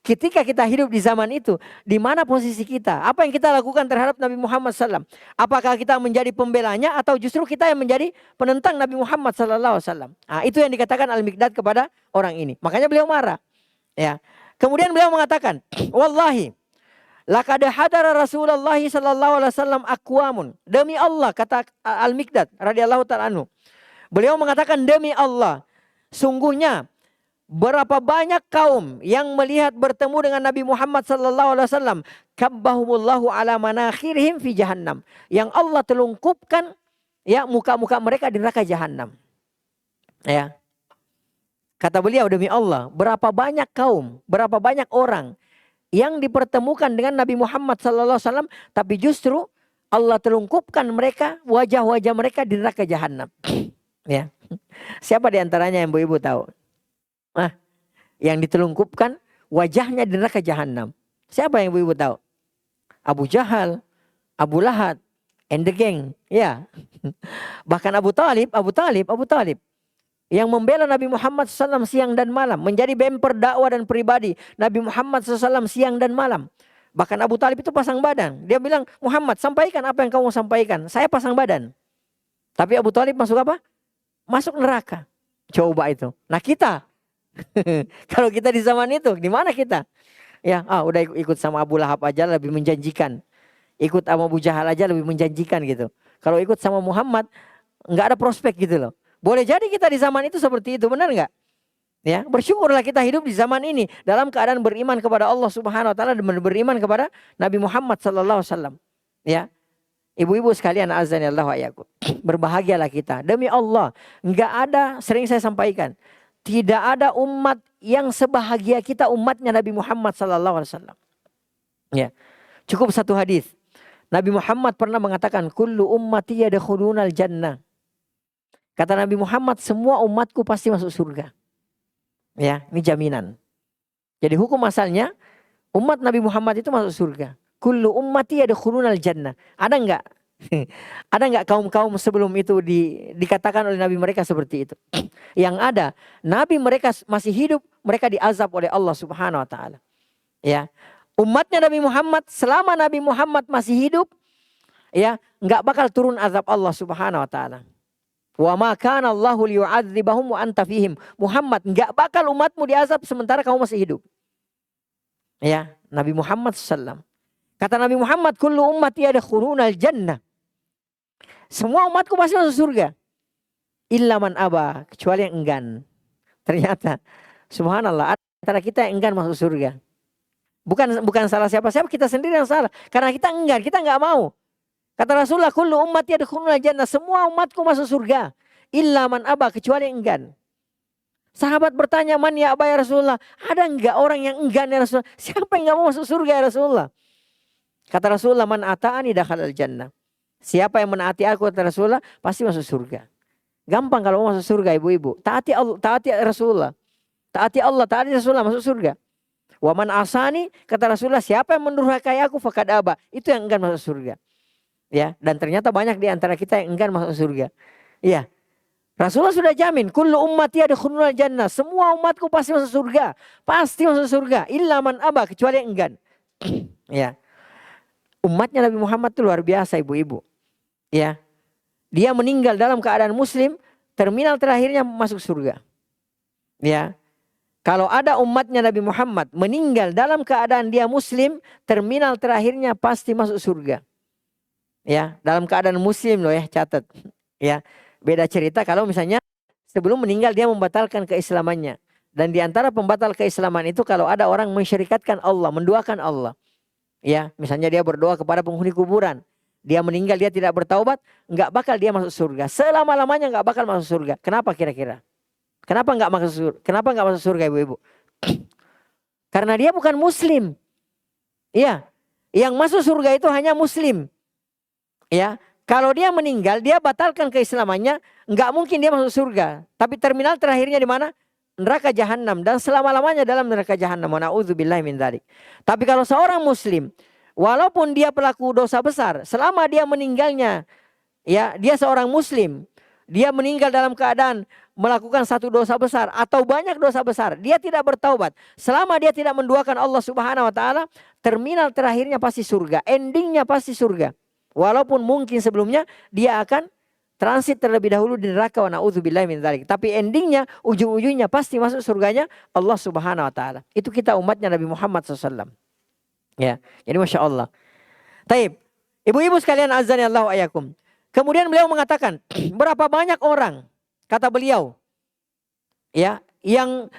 ketika kita hidup di zaman itu, di mana posisi kita? Apa yang kita lakukan terhadap Nabi Muhammad SAW? Apakah kita menjadi pembelanya atau justru kita yang menjadi penentang Nabi Muhammad SAW? Nah, itu yang dikatakan Al-Miqdad kepada orang ini. Makanya beliau marah. Ya. Kemudian beliau mengatakan, wallahi, laqad hadara Rasulullah sallallahu alaihi wasallam aqwamun. Demi Allah, kata Al-Miqdad radhiyallahu ta'ala anhu. Beliau mengatakan demi Allah, sungguhnya berapa banyak kaum yang melihat bertemu dengan Nabi Muhammad sallallahu alaihi wasallam, kabbahumullahu ala manakhirihim fi jahannam. Yang Allah telungkupkan ya muka-muka mereka di neraka jahanam. Ya. Kata beliau demi Allah, berapa banyak kaum, berapa banyak orang yang dipertemukan dengan Nabi Muhammad sallallahu alaihi wasallam, tapi justru Allah telungkupkan mereka, wajah-wajah mereka di neraka jahanam. Ya. Siapa di antaranya yang ibu-ibu tahu? Nah, yang ditelungkupkan wajahnya di neraka jahanam. Siapa yang ibu-ibu tahu? Abu Jahal, Abu Lahab, and the gang. Ya. Bahkan Abu Talib. yang membela Nabi Muhammad SAW siang dan malam, menjadi bemper dakwah dan pribadi Nabi Muhammad SAW siang dan malam. Bahkan Abu Talib itu pasang badan. Dia bilang, Muhammad sampaikan apa yang kamu sampaikan. Saya pasang badan. Tapi Abu Talib masuk apa? Masuk neraka. Coba itu. Nah kita, kalau kita di zaman itu, di mana kita? Ya, udah ikut sama Abu Lahab aja lebih menjanjikan. Ikut sama Abu Jahal aja lebih menjanjikan gitu. Kalau ikut sama Muhammad, nggak ada prospek gitu loh. Boleh jadi kita di zaman itu seperti itu, benar nggak? Ya, bersyukurlah kita hidup di zaman ini dalam keadaan beriman kepada Allah Subhanahu Wa Taala dan beriman kepada Nabi Muhammad Sallallahu Alaihi Wasallam. Ya, ibu-ibu sekalian, azan Allah wa iyyakum. Berbahagialah kita demi Allah. Nggak ada, sering saya sampaikan, tidak ada umat yang sebahagia kita umatnya Nabi Muhammad Sallallahu Alaihi Wasallam. Ya, cukup satu hadis. Nabi Muhammad pernah mengatakan, kullu ummati yadkhulunal jannah. Kata Nabi Muhammad, semua umatku pasti masuk surga. Ya, ini jaminan. Jadi hukum asalnya, umat Nabi Muhammad itu masuk surga. Kullu ummati yadkhulunal jannah. Ada enggak? Ada enggak kaum-kaum sebelum itu dikatakan oleh Nabi mereka seperti itu? Yang ada, Nabi mereka masih hidup, mereka diazab oleh Allah Subhanahu Wa Taala. Ya, umatnya Nabi Muhammad, selama Nabi Muhammad masih hidup, ya, enggak bakal turun azab Allah Subhanahu Wa Taala. Wa ma kana Allahu liyu'adzibahum wa anta fihim. Muhammad, enggak bakal umatmu diazab sementara kamu masih hidup. Ya, Nabi Muhammad SAW. Kata Nabi Muhammad, kullu ummati yadkhulunal jannah. Semua umatku pasti masuk surga. Illa man aba, kecuali yang enggan. Ternyata, subhanallah, antara kita yang enggan masuk surga. Bukan salah siapa-siapa, kita sendiri yang salah. Karena kita enggan, kita enggak mau. Kata Rasulullah, kullu ummati yadkhulunal jannah, semua umatku masuk surga. Illa man aba, kecuali yang enggan. Sahabat bertanya, man ya aba ya Rasulullah? Ada enggak orang yang enggan ya Rasulullah? Siapa yang enggak mau masuk surga ya Rasulullah? Kata Rasulullah, man ata'ani dakhalal jannah. Siapa yang menaati aku, kata Rasulullah, pasti masuk surga. Gampang kalau mau masuk surga, ibu-ibu. Taati Allah, taati Rasulullah. Taati Allah, taati Rasulullah, masuk surga. Wa man asani, kata Rasulullah, siapa yang mendurhakai aku faqad aba. Itu yang enggan masuk surga. Ya, dan ternyata banyak di antara kita yang enggan masuk surga. Iya. Rasulullah sudah jamin, kullu ummati yadkhulunal jannah. Semua umatku pasti masuk surga. Pasti masuk surga. Illa man aba, kecuali yang enggan. Ya. Umatnya Nabi Muhammad itu luar biasa, ibu-ibu. Ya. Dia meninggal dalam keadaan muslim, terminal terakhirnya masuk surga. Ya. Kalau ada umatnya Nabi Muhammad meninggal dalam keadaan dia muslim, terminal terakhirnya pasti masuk surga. Ya, dalam keadaan muslim loh ya, catat. Ya, beda cerita kalau misalnya sebelum meninggal dia membatalkan keislamannya. Dan di antara pembatal keislaman itu kalau ada orang mensyirikatkan Allah, menduakan Allah. Ya, misalnya dia berdoa kepada penghuni kuburan. Dia meninggal, dia tidak bertaubat, enggak bakal dia masuk surga. Selama-lamanya enggak bakal masuk surga. Kenapa kira-kira? Kenapa enggak masuk surga? Kenapa enggak masuk surga, ibu-ibu? Karena dia bukan muslim. Iya, yang masuk surga itu hanya muslim. Ya, kalau dia meninggal, dia batalkan keislamannya, nggak mungkin dia masuk surga. Tapi terminal terakhirnya di mana? Neraka jahanam, dan selama-lamanya dalam neraka jahanam. Na'udzubillahi min dzalik. Tapi kalau seorang muslim, walaupun dia pelaku dosa besar, selama dia meninggalnya, ya, dia seorang muslim, dia meninggal dalam keadaan melakukan satu dosa besar atau banyak dosa besar, dia tidak bertaubat. Selama dia tidak menduakan Allah Subhanahu Wa Taala, terminal terakhirnya pasti surga, endingnya pasti surga. Walaupun mungkin sebelumnya dia akan transit terlebih dahulu di neraka, wa na'udzubillahi min dzalik. Tapi endingnya, ujung-ujungnya pasti masuk surganya Allah Subhanahu Wa Taala. Itu kita umatnya Nabi Muhammad SAW. Ya, jadi masya Allah. Taib, ibu-ibu sekalian, azani Allah wa ayakum. Kemudian beliau mengatakan, berapa banyak orang, kata beliau, ya, yang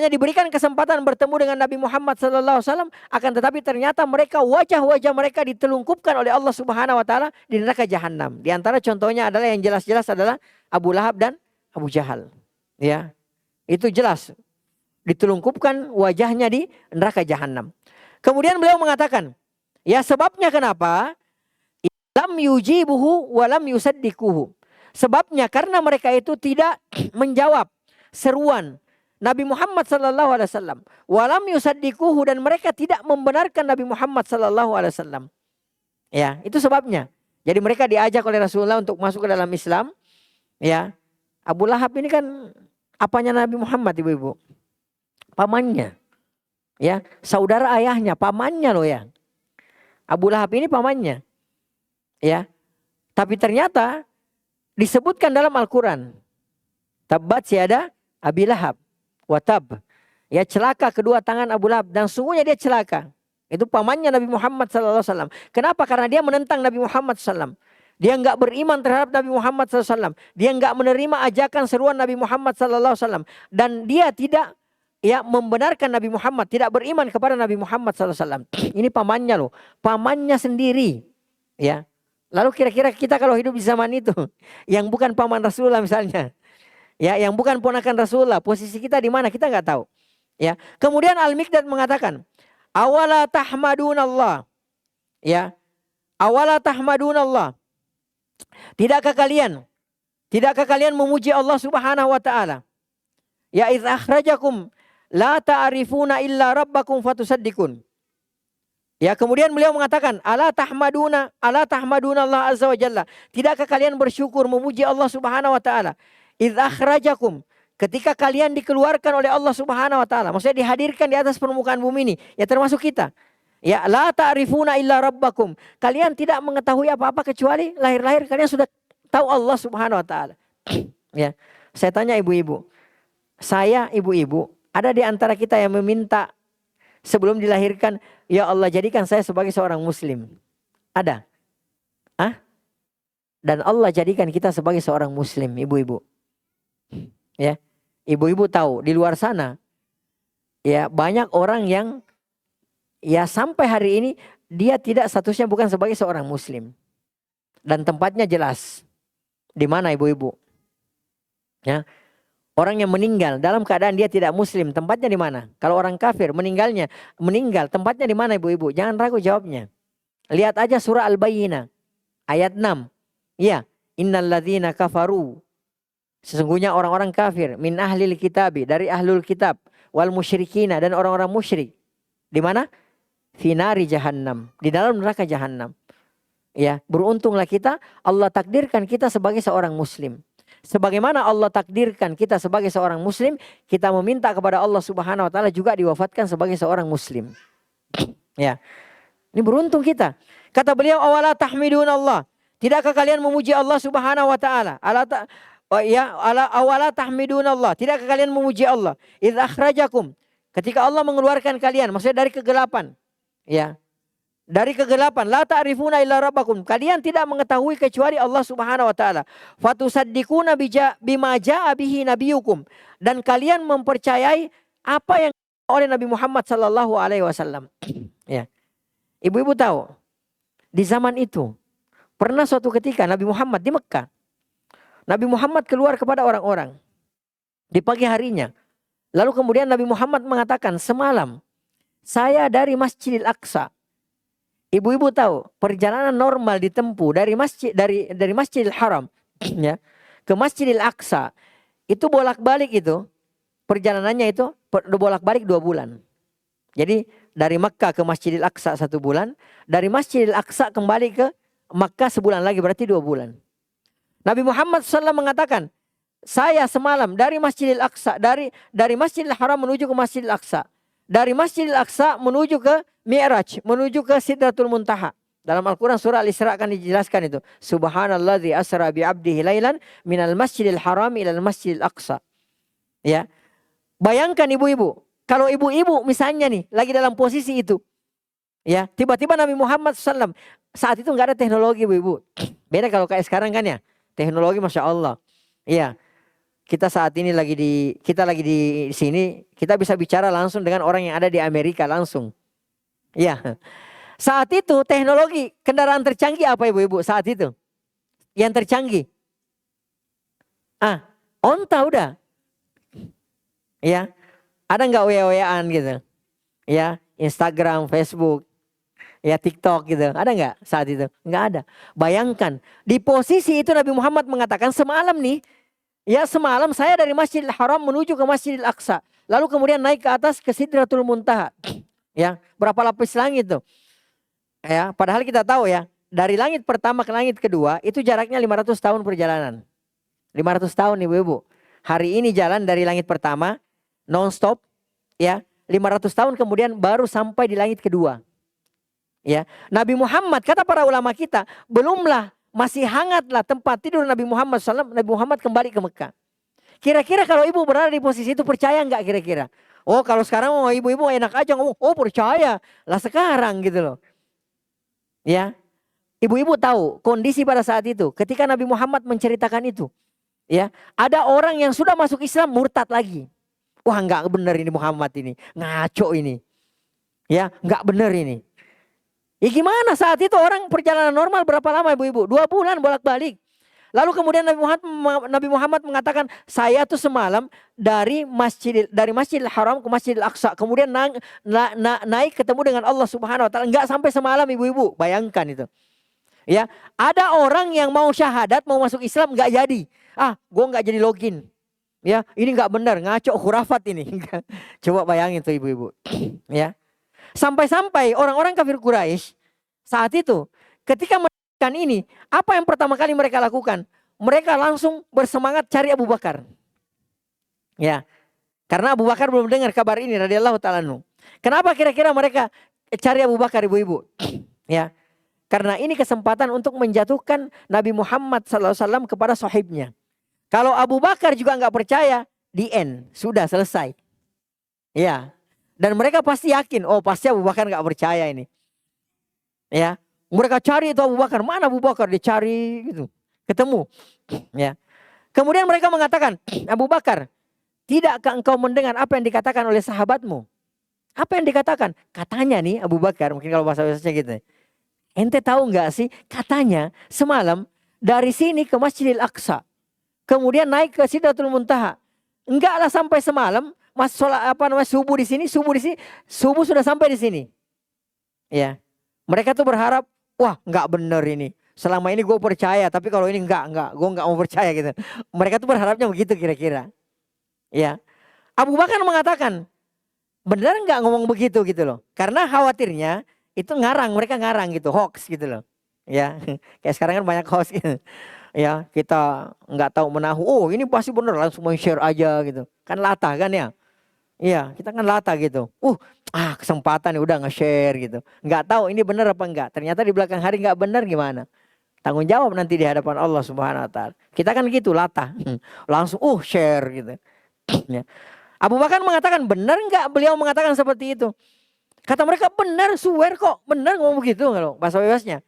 diberikan kesempatan bertemu dengan Nabi Muhammad SAW, akan tetapi ternyata mereka, wajah-wajah mereka ditelungkupkan oleh Allah Subhanahu Wa Taala di neraka jahanam. Di antara contohnya adalah yang jelas-jelas adalah Abu Lahab dan Abu Jahal. Ya, itu jelas ditelungkupkan wajahnya di neraka jahanam. Kemudian beliau mengatakan, ya sebabnya kenapa? Lam yujibuhu wa lam yusaddiquhu. Sebabnya karena mereka itu tidak menjawab seruan Nabi Muhammad sallallahu alaihi wasallam, walam yusaddiquhu, dan mereka tidak membenarkan Nabi Muhammad sallallahu alaihi wasallam. Ya, itu sebabnya. Jadi mereka diajak oleh Rasulullah untuk masuk ke dalam Islam, ya. Abu Lahab ini kan apanya Nabi Muhammad, ibu-ibu? Pamannya. Ya, saudara ayahnya, pamannya loh ya. Abu Lahab ini pamannya. Ya. Tapi ternyata disebutkan dalam Al-Quran. Tabbat yada Abi Lahab wa tab. Ya, celaka kedua tangan Abu Lahab, dan sungguhnya dia celaka. Itu pamannya Nabi Muhammad SAW. Kenapa? Karena dia menentang Nabi Muhammad SAW. Dia nggak beriman terhadap Nabi Muhammad SAW. Dia nggak menerima ajakan seruan Nabi Muhammad SAW. Dan dia tidak membenarkan Nabi Muhammad, tidak beriman kepada Nabi Muhammad SAW. Ini pamannya loh, pamannya sendiri. Ya. Lalu kira-kira kita kalau hidup di zaman itu, yang bukan paman Rasulullah misalnya, ya, yang bukan ponakan Rasulullah, posisi kita di mana kita nggak tahu. Ya. Kemudian Al-Miqdad mengatakan, awala tahmadunallah. Ya. Awala tahmadunallah. Tidakkah kalian memuji Allah Subhanahu wa taala? Ya, idz akhrajakum la ta'rifuna illa rabbakum fatusaddikun. Ya, kemudian beliau mengatakan, ala tahmaduna Allah azza wa jalla. Tidakkah kalian bersyukur memuji Allah Subhanahu wa taala? Idz akhrajakum, ketika kalian dikeluarkan oleh Allah Subhanahu wa taala, maksudnya dihadirkan di atas permukaan bumi ini, ya termasuk kita. Ya, la ta'rifuna illa rabbakum. Kalian tidak mengetahui apa-apa kecuali lahir-lahir kalian sudah tahu Allah Subhanahu wa taala. Ya, saya tanya ibu-ibu. Saya, ibu-ibu, ada di antara kita yang meminta sebelum dilahirkan, ya Allah jadikan saya sebagai seorang muslim? Ada? Dan Allah jadikan kita sebagai seorang muslim, ibu-ibu. Ya, ibu-ibu tahu di luar sana, ya banyak orang yang ya sampai hari ini dia tidak statusnya bukan sebagai seorang muslim. Dan tempatnya jelas. Di mana ibu-ibu? Ya. Orang yang meninggal dalam keadaan dia tidak muslim, tempatnya di mana? Kalau orang kafir meninggal, tempatnya di mana ibu-ibu? Jangan ragu jawabnya. Lihat aja surah Al-Bayyinah ayat 6. Ya, innalladzina kafaru. Sesungguhnya orang-orang kafir min ahlil kitabi, dari ahlul kitab, wal musyrikina, dan orang-orang musyrik. Di mana? Finari jahannam, di dalam neraka jahannam. Ya, beruntunglah kita, Allah takdirkan kita sebagai seorang muslim. Sebagaimana Allah takdirkan kita sebagai seorang muslim, kita meminta kepada Allah Subhanahu wa taala juga diwafatkan sebagai seorang muslim. Ya. Ini beruntung kita. Kata beliau, awala tahmidun Allah. Tidakkah kalian memuji Allah Subhanahu wa taala? Awala tahmidun Allah. Tidakkah kalian memuji Allah? Idz akhrajakum. Ketika Allah mengeluarkan kalian, maksudnya dari kegelapan. Ya. Dari kegelapan, la ta'rifuna illa rabbakum. Kalian tidak mengetahui kecuali Allah Subhanahu wa taala. Fatusaddiquna bima jaa bihi nabiyukum. Dan kalian mempercayai apa yang oleh Nabi Muhammad sallallahu alaihi wasallam. Ya. Ibu-ibu tahu, di zaman itu pernah suatu ketika Nabi Muhammad di Mekah. Nabi Muhammad keluar kepada orang-orang di pagi harinya. Lalu kemudian Nabi Muhammad mengatakan, semalam saya dari Masjidil Aqsa. Ibu-ibu tahu perjalanan normal ditempuh dari Masjidil Haram ya ke Masjidil Aqsa itu bolak-balik, itu perjalanannya itu bolak-balik 2 bulan. Jadi dari Makkah ke Masjidil Aqsa 1 bulan, dari Masjidil Aqsa kembali ke Makkah sebulan lagi, berarti 2 bulan. Nabi Muhammad SAW mengatakan, saya semalam dari Masjidil Aqsa, dari Masjidil Haram menuju ke Masjidil Aqsa. Dari Masjidil Aqsa menuju ke Mi'raj, menuju ke Sidratul Muntaha. Dalam Al-Quran surah Al-Isra akan dijelaskan itu. Subhanalladzi asra bi'abdihi lailan minal masjidil haram ilal masjidil aqsa. Ya. Bayangkan ibu-ibu, kalau ibu-ibu misalnya nih lagi dalam posisi itu. Ya, tiba-tiba Nabi Muhammad SAW, saat itu nggak ada teknologi ibu-ibu. Beda kalau kayak sekarang kan ya. Teknologi Masya Allah. Iya. Kita saat ini lagi di sini, kita bisa bicara langsung dengan orang yang ada di Amerika langsung. Ya. Saat itu teknologi kendaraan tercanggih apa ibu-ibu saat itu? Yang tercanggih. Onta udah. Ya. Ada nggak WA-WA-an gitu? Ya, Instagram, Facebook, ya TikTok gitu. Ada nggak saat itu? Nggak ada. Bayangkan di posisi itu Nabi Muhammad mengatakan, semalam nih, ya semalam saya dari Masjidil Haram menuju ke Masjidil Aqsa. Lalu kemudian naik ke atas ke Sidratul Muntaha. Ya, berapa lapis langit tuh? Ya, padahal kita tahu ya, dari langit pertama ke langit kedua itu jaraknya 500 tahun perjalanan. 500 tahun ibu-ibu. Hari ini jalan dari langit pertama, non-stop, ya. 500 tahun kemudian baru sampai di langit kedua. Ya, Nabi Muhammad, kata para ulama kita, belumlah, masih hangatlah tempat tidur Nabi Muhammad SAW. Nabi Muhammad kembali ke Mekah. Kira-kira kalau ibu berada di posisi itu, percaya nggak kira-kira? Oh, kalau sekarang ibu-ibu enak aja ngomong, oh percaya lah sekarang gitu loh. Ya, ibu-ibu tahu kondisi pada saat itu, ketika Nabi Muhammad menceritakan itu, ya, ada orang yang sudah masuk Islam murtad lagi. Wah, nggak benar ini Muhammad ini, ngaco ini, ya, nggak benar ini. Ya gimana saat itu orang perjalanan normal berapa lama ibu-ibu? 2 bulan bolak-balik. Lalu kemudian Nabi Muhammad mengatakan, saya tuh semalam dari Masjidil Haram ke Masjidil Aqsa, kemudian naik ketemu dengan Allah Subhanahu Wa Taala. Nggak sampai semalam ibu-ibu, bayangkan itu. Ya, ada orang yang mau syahadat, mau masuk Islam nggak jadi. Gue nggak jadi login. Ya, ini nggak benar, ngaco, khurafat ini. Coba bayangin tuh ibu-ibu. Ya, sampai-sampai orang-orang kafir Quraisy saat itu, ketika melakukan ini, apa yang pertama kali mereka lakukan? Mereka langsung bersemangat cari Abu Bakar. Ya, karena Abu Bakar belum dengar kabar ini radhiyallahu ta'ala anhu. Kenapa kira-kira mereka cari Abu Bakar ibu-ibu? Ya, karena ini kesempatan untuk menjatuhkan Nabi Muhammad SAW kepada sahibnya. Kalau Abu Bakar juga nggak percaya, the end, sudah selesai. Ya, dan mereka pasti yakin, oh pasti Abu Bakar nggak percaya ini. Ya, mereka cari itu Abu Bakar, mana Abu Bakar, dicari gitu, ketemu. Ya, kemudian mereka mengatakan, Abu Bakar, tidakkah engkau mendengar apa yang dikatakan oleh sahabatmu? Apa yang dikatakan? Katanya nih Abu Bakar, mungkin kalau bahasa biasanya gitu. Ente tahu nggak sih? Katanya semalam dari sini ke Masjidil Aqsa, kemudian naik ke Sidratul Muntaha. Enggaklah sampai semalam, mas sholat subuh di sini, subuh sudah sampai di sini. Ya, mereka tuh berharap, wah nggak bener ini. Selama ini gue percaya, tapi kalau ini enggak, gue nggak mau percaya gitu. Mereka tuh berharapnya begitu kira-kira. Ya, Abu Bakar mengatakan, benar nggak ngomong begitu gitu loh? Karena khawatirnya itu mereka ngarang gitu, hoax gitu loh. Ya, kayak sekarang kan banyak hoax gitu. Ya, kita nggak tahu menahu. Oh, ini pasti benar, langsung share aja gitu. Kan latah kan ya? Iya, kita kan latah gitu. Kesempatan udah nge-share gitu. Nggak tahu ini benar apa enggak. Ternyata di belakang hari nggak benar gimana? Tanggung jawab nanti di hadapan Allah Subhanahu Wa Taala. Kita kan gitu latah, langsung share gitu. Ya. Abu Bakar mengatakan, benar nggak beliau mengatakan seperti itu? Kata mereka, benar, swear kok, benar ngomong begitu kalau bahasa bebasnya.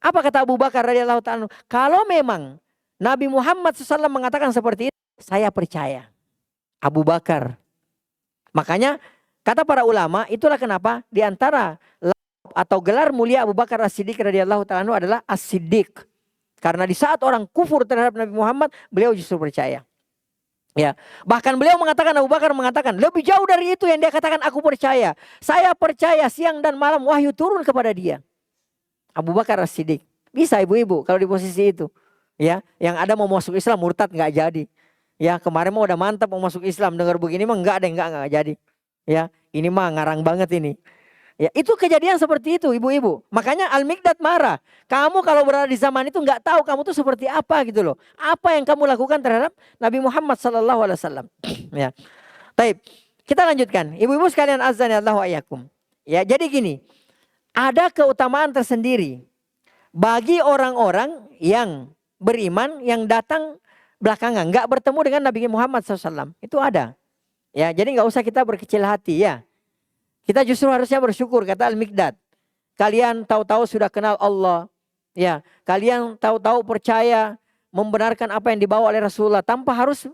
Apa kata Abu Bakar radhiyallahu ta'ala? Kalau memang Nabi Muhammad SAW mengatakan seperti itu, saya percaya. Abu Bakar. Makanya kata para ulama, itulah kenapa di antara atau gelar mulia Abu Bakar As-Siddiq radhiyallahu ta'ala adalah As-Siddiq. Karena di saat orang kufur terhadap Nabi Muhammad, beliau justru percaya. Ya, bahkan beliau mengatakan, Abu Bakar mengatakan, lebih jauh dari itu yang dia katakan, aku percaya. Saya percaya siang dan malam wahyu turun kepada dia. Abu Bakar As-Siddiq. Bisa ibu-ibu kalau di posisi itu. Ya, yang ada mau masuk Islam murtad nggak jadi. Ya, kemarin mah udah mantap mau masuk Islam, dengar begini mah enggak jadi. Ya, ini mah ngarang banget ini. Ya, itu kejadian seperti itu ibu-ibu. Makanya Al-Miqdad marah. Kamu kalau berada di zaman itu nggak tahu kamu tuh seperti apa gitu loh. Apa yang kamu lakukan terhadap Nabi Muhammad SAW. Ya. Baik, kita lanjutkan. Ibu-ibu sekalian azan ya Allah wa iyyakum. Ya, jadi gini. Ada keutamaan tersendiri bagi orang-orang yang beriman yang datang belakangan, nggak bertemu dengan Nabi Muhammad SAW. Itu ada. Ya, jadi nggak usah kita berkecil hati ya. Kita justru harusnya bersyukur, kata Al-Miqdad. Kalian tahu-tahu sudah kenal Allah. Ya, kalian tahu-tahu percaya, membenarkan apa yang dibawa oleh Rasulullah tanpa harus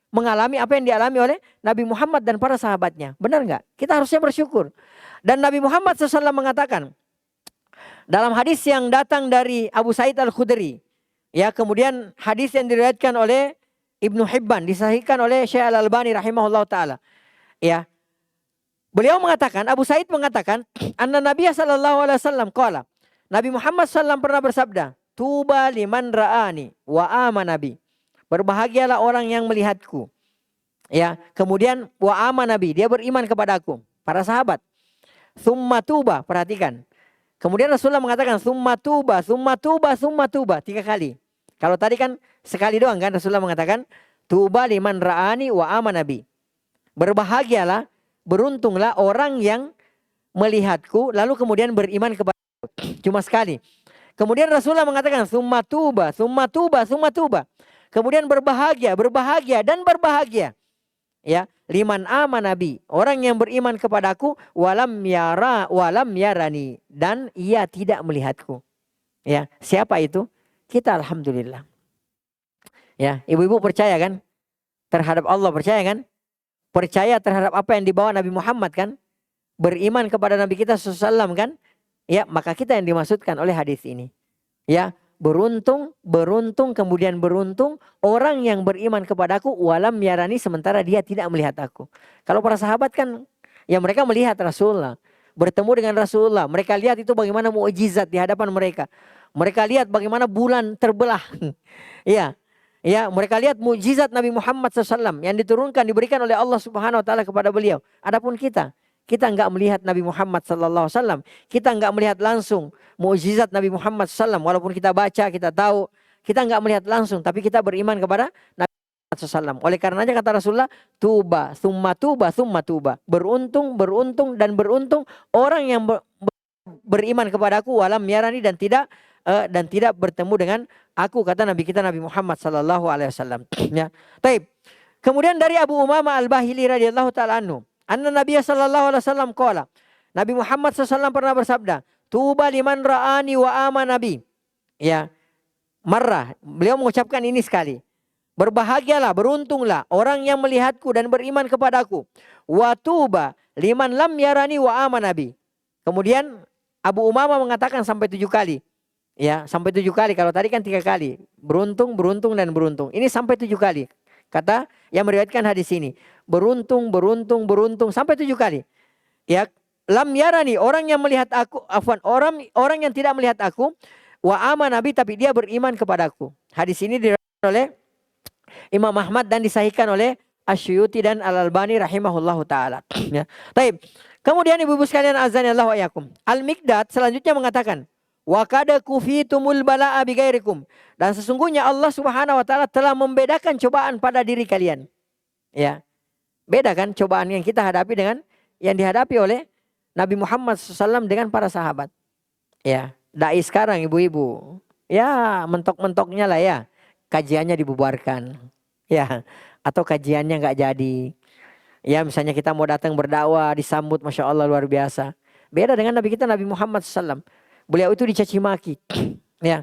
mengalami apa yang dialami oleh Nabi Muhammad dan para sahabatnya. Benar nggak? Kita harusnya bersyukur. Dan Nabi Muhammad SAW mengatakan dalam hadis yang datang dari Abu Sa'id Al-Khudri, ya, kemudian hadis yang diriwayatkan oleh Ibnu Hibban, disahihkan oleh Syekh Al-Albani rahimahullah taala. Ya. Beliau mengatakan, Abu Sa'id mengatakan, anna Nabi sallallahu alaihi wasallam qala, Nabi Muhammad SAW pernah bersabda, tuba liman ra'ani wa amana bi. Berbahagialah orang yang melihatku. Ya, kemudian wa amana bi, dia beriman kepadaku. Para sahabat. Tsumma tuba, perhatikan. Kemudian Rasulullah mengatakan tsumma tuba, 3 kali. Kalau tadi kan sekali doang kan Rasulullah mengatakan, tuba liman ra'ani wa amana bi. Berbahagialah, beruntunglah orang yang melihatku lalu kemudian beriman kepada cuma sekali. Kemudian Rasulullah mengatakan summa tuba, summa tuba, summa tuba. Kemudian berbahagia, berbahagia dan berbahagia. Ya, liman amana bi, orang yang beriman kepadaku walam yarani, dan ia tidak melihatku. Ya, siapa itu? Kita alhamdulillah. Ya, ibu-ibu percaya kan terhadap Allah, percaya kan? Percaya terhadap apa yang dibawa Nabi Muhammad kan? Beriman kepada Nabi kita SAW kan? Ya, maka kita yang dimaksudkan oleh hadis ini. Ya, beruntung, kemudian beruntung orang yang beriman kepadaku walam yarani, sementara dia tidak melihat aku. Kalau para sahabat kan, ya mereka melihat Rasulullah, bertemu dengan Rasulullah. Mereka lihat itu bagaimana mukjizat di hadapan mereka. Mereka lihat bagaimana bulan terbelah. Ya, ya, mereka lihat mukjizat Nabi Muhammad SAW yang diturunkan, diberikan oleh Allah Subhanahu Wa Taala kepada beliau. Adapun kita enggak melihat Nabi Muhammad SAW. Kita enggak melihat langsung mukjizat Nabi Muhammad SAW. Walaupun kita baca, kita tahu, kita enggak melihat langsung, tapi kita beriman kepada Nabi Muhammad SAW. Oleh karenanya kata Rasulullah, tuba, summa tuba, summa tuba. Beruntung, dan beruntung orang yang beriman kepadaku walam yarani, dan tidak bertemu dengan aku, kata Nabi kita Nabi Muhammad sallallahu alaihi wasallam. Ya. Taib. Kemudian dari Abu Umamah Al-Bahili radhiyallahu taala anhu, anna Nabi sallallahu alaihi wasallam qala, Nabi Muhammad sallallahu pernah bersabda, tuba liman ra'ani wa amana bi. Ya. Marrah, beliau mengucapkan ini sekali. Berbahagialah, beruntunglah orang yang melihatku dan beriman kepadaku. Wa tuba liman lam yarani wa amana bi. Kemudian Abu Umamah mengatakan sampai 7 kali. Ya, sampai 7 kali. Kalau tadi kan 3 kali. Beruntung, dan beruntung. Ini sampai 7 kali. Kata yang meriwayatkan hadis ini. Beruntung, sampai 7 kali. Ya, lam yarani, orang yang melihat aku, orang yang tidak melihat aku, wa amana bi, tapi dia beriman kepadaku. Hadis ini diriwayatkan oleh Imam Ahmad dan disahihkan oleh Asy-Syuyuti dan Al-Albani rahimahullahu taala. Ya. Taib. Kemudian ibu-ibu sekalian azanillahu wa iyyakum. Al-Miqdad selanjutnya mengatakan, wa qad kufitumul balaa bighairikum, dan sesungguhnya Allah Subhanahu wa taala telah membedakan cobaan pada diri kalian. Ya. Beda kan cobaan yang kita hadapi dengan yang dihadapi oleh Nabi Muhammad SAW dengan para sahabat. Ya, dai sekarang ibu-ibu, ya mentok-mentoknya lah ya, kajiannya dibubarkan. Ya, atau kajiannya nggak jadi. Ya, misalnya kita mau datang berdakwah, disambut Masya Allah luar biasa. Beda dengan Nabi kita Nabi Muhammad SAW. Beliau itu dicaci maki, ya.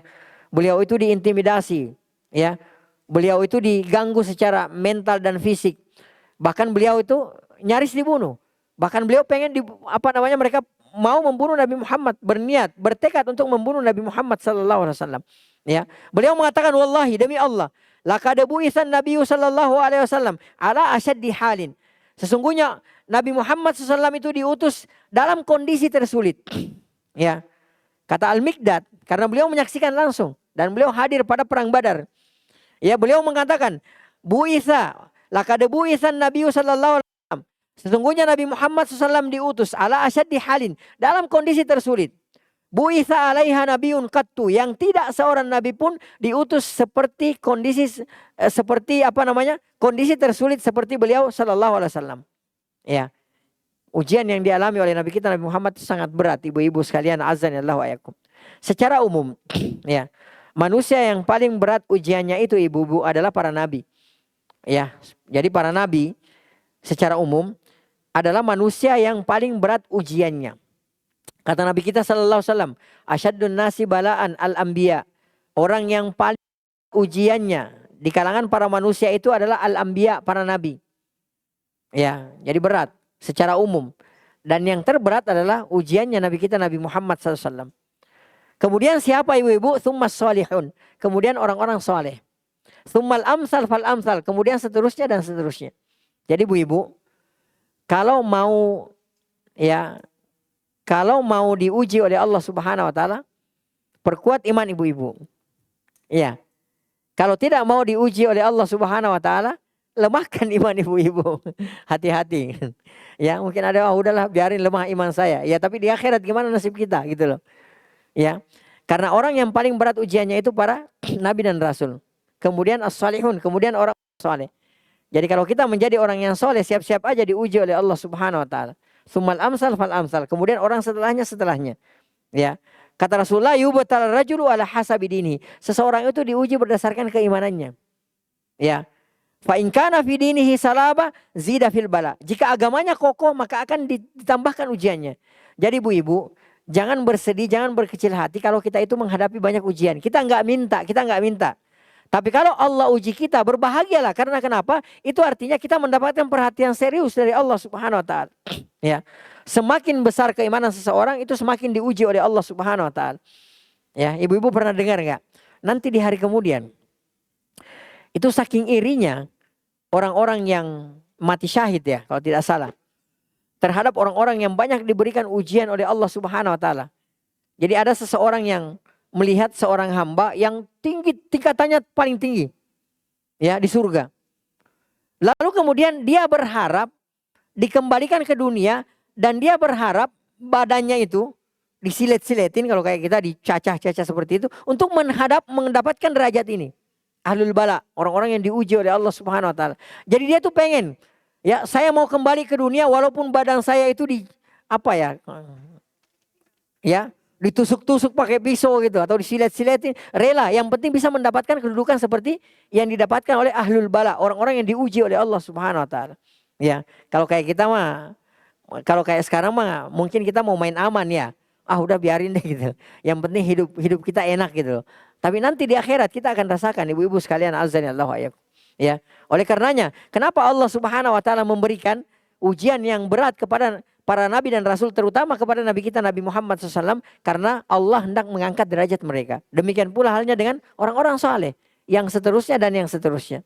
Beliau itu diintimidasi, ya. Beliau itu diganggu secara mental dan fisik. Bahkan beliau itu nyaris dibunuh. Bahkan beliau pengen mereka mau membunuh Nabi Muhammad, berniat, bertekad untuk membunuh Nabi Muhammad sallallahu alaihi wasallam. Ya. Beliau mengatakan, wallahi demi Allah, laqad bu'isan nabiyyu sallallahu alaihi wasallam ala asyaddi halin. Sesungguhnya Nabi Muhammad SAW itu diutus dalam kondisi tersulit. Ya. Kata Al-Miqdad, karena beliau menyaksikan langsung dan beliau hadir pada perang Badar. Ya, beliau mengatakan, bu'itsa, laqad bu'isan nabiyyu sallallahu alaihi wasallam. Sesungguhnya Nabi Muhammad SAW diutus ala asyaddi halin, dalam kondisi tersulit. Bu'itsa alaiha nabiyyun qattu, yang tidak seorang nabi pun diutus seperti kondisi kondisi tersulit seperti beliau sallallahu alaihi wasallam. Ya. Ujian yang dialami oleh Nabi kita Nabi Muhammad itu sangat berat, ibu-ibu sekalian azanillahu wa iyyakum. Secara umum, ya, manusia yang paling berat ujiannya itu ibu-ibu adalah para nabi. Ya, jadi para nabi secara umum adalah manusia yang paling berat ujiannya. Kata Nabi kita sallallahu alaihi wasallam, asyaddun nasi balaan al-anbiya. Orang yang paling ujiannya di kalangan para manusia itu adalah al-anbiya, para nabi. Ya, jadi berat secara umum. Dan yang terberat adalah ujiannya Nabi kita Nabi Muhammad SAW. Kemudian siapa ibu-ibu? Tsummas sholihun. Kemudian orang-orang soleh. Tsummal amsal fal amsal. Kemudian seterusnya dan seterusnya. Jadi ibu-ibu, kalau mau diuji oleh Allah Subhanahu wa taala, perkuat iman ibu-ibu. Ya. Kalau tidak mau diuji oleh Allah Subhanahu wa taala, lemahkan iman ibu-ibu. Hati-hati. Ya, mungkin ada, udahlah biarin lemah iman saya. Ya, tapi di akhirat gimana nasib kita gitu loh. Ya. Karena orang yang paling berat ujiannya itu para nabi dan rasul. Kemudian as-salihun, kemudian orang soleh. Jadi kalau kita menjadi orang yang soleh, siap-siap aja diuji oleh Allah Subhanahu wa taala. Sumal amsal fal amsal. Kemudian orang setelahnya. Ya. Kata Rasulullah, yubatal rajulu ala hasabi dini. Seseorang itu diuji berdasarkan keimanannya. Ya. Fa in kana fi dinihi salaba zida fil bala. Jika agamanya kokoh maka akan ditambahkan ujiannya. Jadi ibu-ibu, jangan bersedih, jangan berkecil hati kalau kita itu menghadapi banyak ujian. Kita nggak minta. Tapi kalau Allah uji kita, berbahagialah. Karena kenapa? Itu artinya kita mendapatkan perhatian serius dari Allah Subhanahu wa taala. Ya. Semakin besar keimanan seseorang itu semakin diuji oleh Allah Subhanahu wa taala. Ya, ibu-ibu pernah dengar nggak? Nanti di hari kemudian itu saking irinya orang-orang yang mati syahid ya, kalau tidak salah, terhadap orang-orang yang banyak diberikan ujian oleh Allah Subhanahu wa taala. Jadi ada seseorang yang melihat seorang hamba yang tingkatannya paling tinggi ya di surga. Lalu kemudian dia berharap dikembalikan ke dunia dan dia berharap badannya itu disilet-siletin, kalau kayak kita dicacah-cacah seperti itu, untuk mendapatkan derajat ini. Ahlul bala, orang-orang yang diuji oleh Allah Subhanahu wa taala. Jadi dia tuh pengen, ya saya mau kembali ke dunia walaupun badan saya itu ditusuk-tusuk pakai pisau gitu atau disilet-siletin, rela, yang penting bisa mendapatkan kedudukan seperti yang didapatkan oleh ahlul bala, orang-orang yang diuji oleh Allah Subhanahu wa taala. Ya, kalau kayak kita mah, kalau kayak sekarang mah mungkin kita mau main aman ya. Udah biarin deh gitu. Yang penting hidup kita enak gitu. Tapi nanti di akhirat kita akan rasakan, ibu-ibu sekalian, azza Allah ayakum. Ya. Oleh karenanya, kenapa Allah Subhanahu wa taala memberikan ujian yang berat kepada para nabi dan rasul, terutama kepada nabi kita Nabi Muhammad SAW, karena Allah hendak mengangkat derajat mereka. Demikian pula halnya dengan orang-orang saleh, yang seterusnya dan yang seterusnya.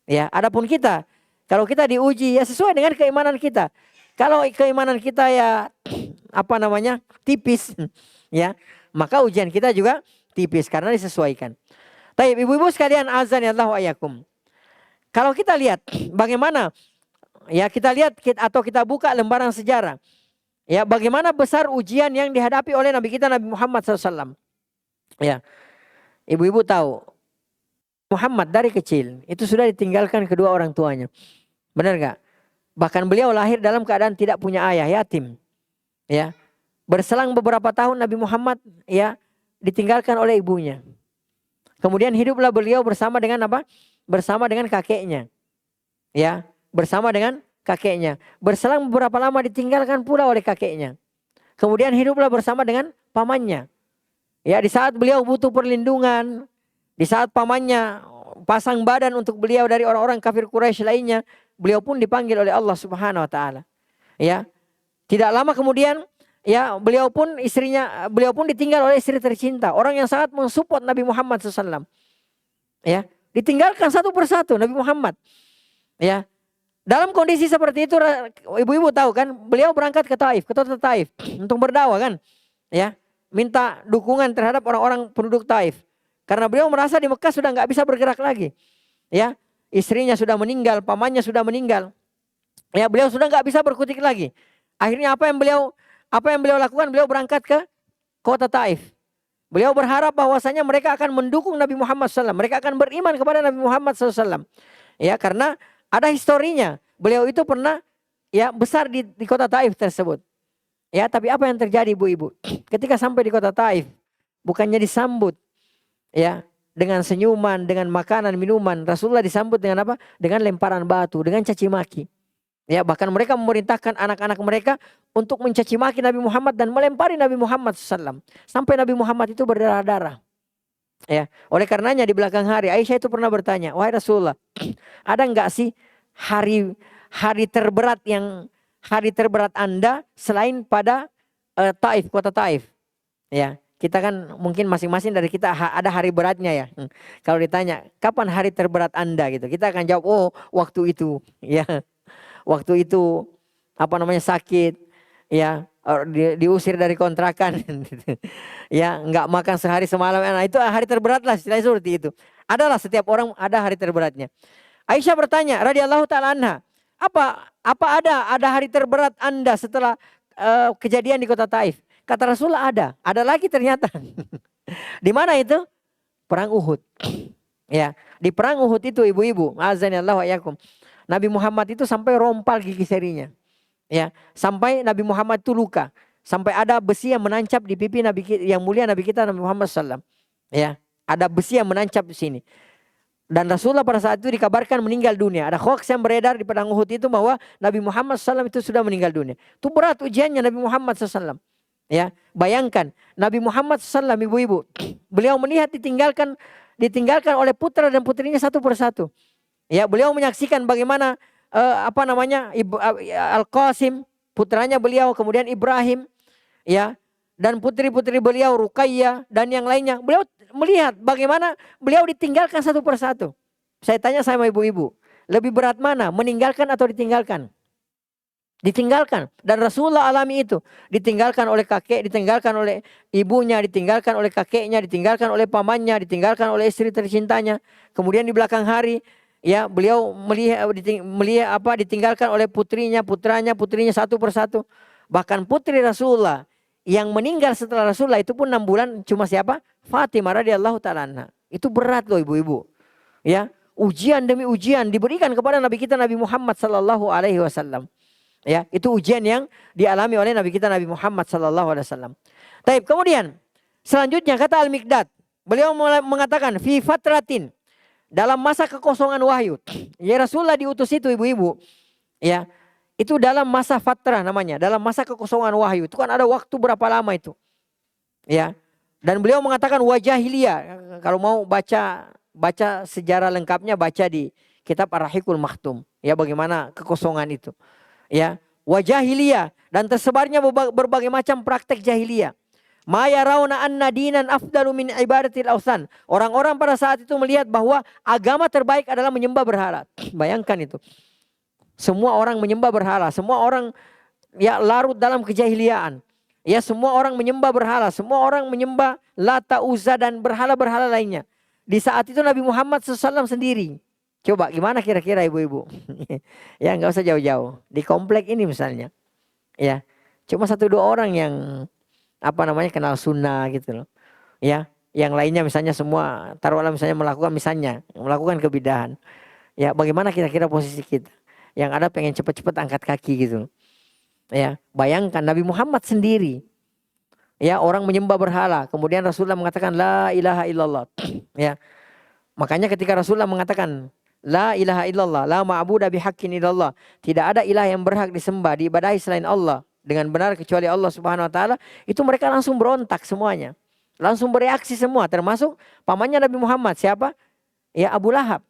Ya, adapun kita, kalau kita diuji ya sesuai dengan keimanan kita. Kalau keimanan kita ya tipis ya, maka ujian kita juga tipis karena disesuaikan. Baik, ibu-ibu sekalian, azan ya Allah wa ayakum. Kalau kita lihat bagaimana ya, atau kita buka lembaran sejarah. Ya, bagaimana besar ujian yang dihadapi oleh nabi kita Nabi Muhammad SAW. Ya. Ibu-ibu tahu Muhammad dari kecil itu sudah ditinggalkan kedua orang tuanya. Benar gak? Bahkan beliau lahir dalam keadaan tidak punya ayah, yatim. Ya. Berselang beberapa tahun Nabi Muhammad ya ditinggalkan oleh ibunya. Kemudian hiduplah beliau bersama dengan apa? Bersama dengan kakeknya. Ya, bersama dengan kakeknya. Berselang beberapa lama ditinggalkan pula oleh kakeknya. Kemudian hiduplah bersama dengan pamannya. Ya, di saat beliau butuh perlindungan, di saat pamannya pasang badan untuk beliau dari orang-orang kafir Quraisy lainnya, beliau pun dipanggil oleh Allah Subhanahu wa taala. Ya. Tidak lama kemudian ya beliau pun ditinggal oleh istri tercinta, orang yang sangat mensupport Nabi Muhammad SAW. Ya, ditinggalkan satu persatu Nabi Muhammad. Ya. Dalam kondisi seperti itu, ibu-ibu tahu kan, beliau berangkat ke kota Taif untuk berdakwah kan. Ya, minta dukungan terhadap orang-orang penduduk Taif. Karena beliau merasa di Mekah sudah nggak bisa bergerak lagi. Ya, istrinya sudah meninggal, pamannya sudah meninggal. Ya, beliau sudah nggak bisa berkutik lagi. Akhirnya apa yang beliau lakukan? Beliau berangkat ke kota Taif. Beliau berharap bahwasanya mereka akan mendukung Nabi Muhammad SAW. Mereka akan beriman kepada Nabi Muhammad SAW. Ya, karena ada historinya. Beliau itu pernah ya besar di kota Taif tersebut. Ya, tapi apa yang terjadi ibu-ibu? Ketika sampai di kota Taif, bukannya disambut ya dengan senyuman, dengan makanan, minuman. Rasulullah disambut dengan apa? Dengan lemparan batu, dengan caci maki. Ya, bahkan mereka memerintahkan anak-anak mereka untuk mencaci maki Nabi Muhammad dan melempari Nabi Muhammad SAW. Sampai Nabi Muhammad itu berdarah-darah. Ya, oleh karenanya di belakang hari Aisyah itu pernah bertanya, wahai Rasulullah, ada enggak sih hari terberat Anda selain pada Taif, kota Taif? Ya, kita kan mungkin masing-masing dari kita ada hari beratnya ya. Kalau ditanya, kapan hari terberat Anda gitu, kita akan jawab, oh waktu itu, ya. Waktu itu sakit, ya diusir dari kontrakan, ya nggak makan sehari semalam, nah itu hari terberat lah, istilahnya seperti itu. Adalah setiap orang ada hari terberatnya. Aisyah bertanya, radhiyallahu taala anha, apa ada hari terberat Anda setelah kejadian di kota Taif? Kata Rasulullah ada lagi ternyata. Di mana itu? Perang Uhud. Ya, di perang Uhud itu ibu-ibu, azanillahu wa iyyakum. Nabi Muhammad itu sampai rompal gigi serinya. Ya, sampai Nabi Muhammad itu luka. Sampai ada besi yang menancap di pipi yang mulia Nabi kita Nabi Muhammad SAW. Ya, ada besi yang menancap di sini. Dan Rasulullah pada saat itu dikabarkan meninggal dunia. Ada hoax yang beredar di padang Uhud itu bahwa Nabi Muhammad SAW itu sudah meninggal dunia. Itu berat ujiannya Nabi Muhammad SAW. Ya, bayangkan Nabi Muhammad SAW, ibu-ibu, beliau melihat ditinggalkan oleh putra dan putrinya satu persatu. Ya, beliau menyaksikan bagaimana Al-Qasim, putranya beliau, kemudian Ibrahim, ya, dan putri-putri beliau Ruqayyah dan yang lainnya. Beliau melihat bagaimana beliau ditinggalkan satu persatu. Saya tanya sama ibu-ibu, lebih berat mana, meninggalkan atau ditinggalkan? Ditinggalkan. Dan Rasulullah alami itu. Ditinggalkan oleh kakek, ditinggalkan oleh ibunya, ditinggalkan oleh kakeknya, ditinggalkan oleh pamannya, ditinggalkan oleh istri tercintanya. Kemudian di belakang hari, ya, beliau ditinggalkan oleh putrinya satu persatu. Bahkan putri Rasulullah yang meninggal setelah Rasulullah itu pun 6 bulan cuma siapa? Fatimah radhiyallahu ta'ala anha. Itu berat loh ibu-ibu. Ya, ujian demi ujian diberikan kepada Nabi kita Nabi Muhammad sallallahu alaihi wasallam. Ya, itu ujian yang dialami oleh Nabi kita Nabi Muhammad sallallahu alaihi wasallam. Taib, kemudian selanjutnya kata Al-Miqdad, beliau mengatakan fi fatratin, dalam masa kekosongan wahyu. Ya, Rasulullah diutus itu ibu-ibu. Ya, itu dalam masa fatrah namanya, dalam masa kekosongan wahyu. Itu kan ada waktu berapa lama itu. Ya. Dan beliau mengatakan wajahiliyah. Kalau mau baca sejarah lengkapnya, baca di kitab Ar-Rahiqul Makhtum. Ya, bagaimana kekosongan itu. Ya, wajahiliyah, dan tersebarnya berbagai macam praktek jahiliyah. Ma yarawna anna dinan afdalu min ibadatil awsan. Orang-orang pada saat itu melihat bahwa agama terbaik adalah menyembah berhala. Bayangkan itu. Semua orang menyembah berhala, semua orang ya larut dalam kejahiliaan. Ya, semua orang menyembah berhala, semua orang menyembah Lata, Uzza dan berhala-berhala lainnya. Di saat itu Nabi Muhammad SAW sendiri. Coba gimana kira-kira ibu-ibu? Ya, nggak usah jauh-jauh. Di komplek ini misalnya. Ya, cuma 1-2 orang yang kenal sunnah gitu loh. Ya, yang lainnya misalnya semua taruhlah misalnya melakukan kebidahan. Ya, bagaimana kira-kira posisi kita? Yang ada pengen cepat-cepat angkat kaki gitu. Ya, bayangkan Nabi Muhammad sendiri. Ya, orang menyembah berhala, kemudian Rasulullah mengatakan la ilaha illallah. Ya. Makanya ketika Rasulullah mengatakan la ilaha illallah, la ma'budu bihaqqin illallah, tidak ada ilah yang berhak disembah, diibadahi selain Allah dengan benar kecuali Allah Subhanahu wa taala, itu mereka langsung berontak semuanya. Langsung bereaksi semua, termasuk pamannya Nabi Muhammad, siapa? Ya, Abu Lahab.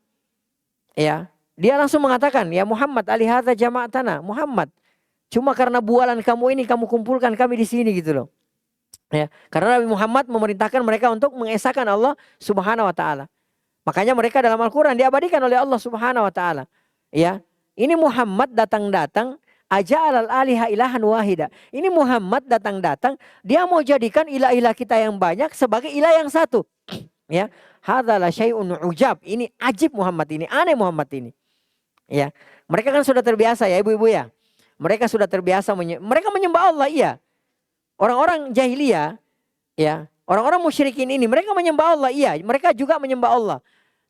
Ya, dia langsung mengatakan, "Ya Muhammad, alihadza jama'atana." Muhammad, cuma karena bualan kamu ini kamu kumpulkan kami di sini gitu loh. Ya, karena Nabi Muhammad memerintahkan mereka untuk mengesahkan Allah Subhanahu wa taala. Makanya mereka dalam Al-Qur'an diabadikan oleh Allah Subhanahu wa taala. Ya, ini Muhammad datang-datang aja'alal aliha ilahan wahida. Ini Muhammad datang-datang, dia mau jadikan ilah-ilah kita yang banyak sebagai ilah yang satu. Ya, hadzal syai'un ujab. Ini ajib Muhammad ini, aneh Muhammad ini. Ya, mereka kan sudah terbiasa ya ibu-ibu ya. Mereka sudah terbiasa mereka menyembah Allah, iya. Orang-orang jahiliyah, ya, orang-orang musyrikin ini mereka menyembah Allah, iya. Mereka juga menyembah Allah.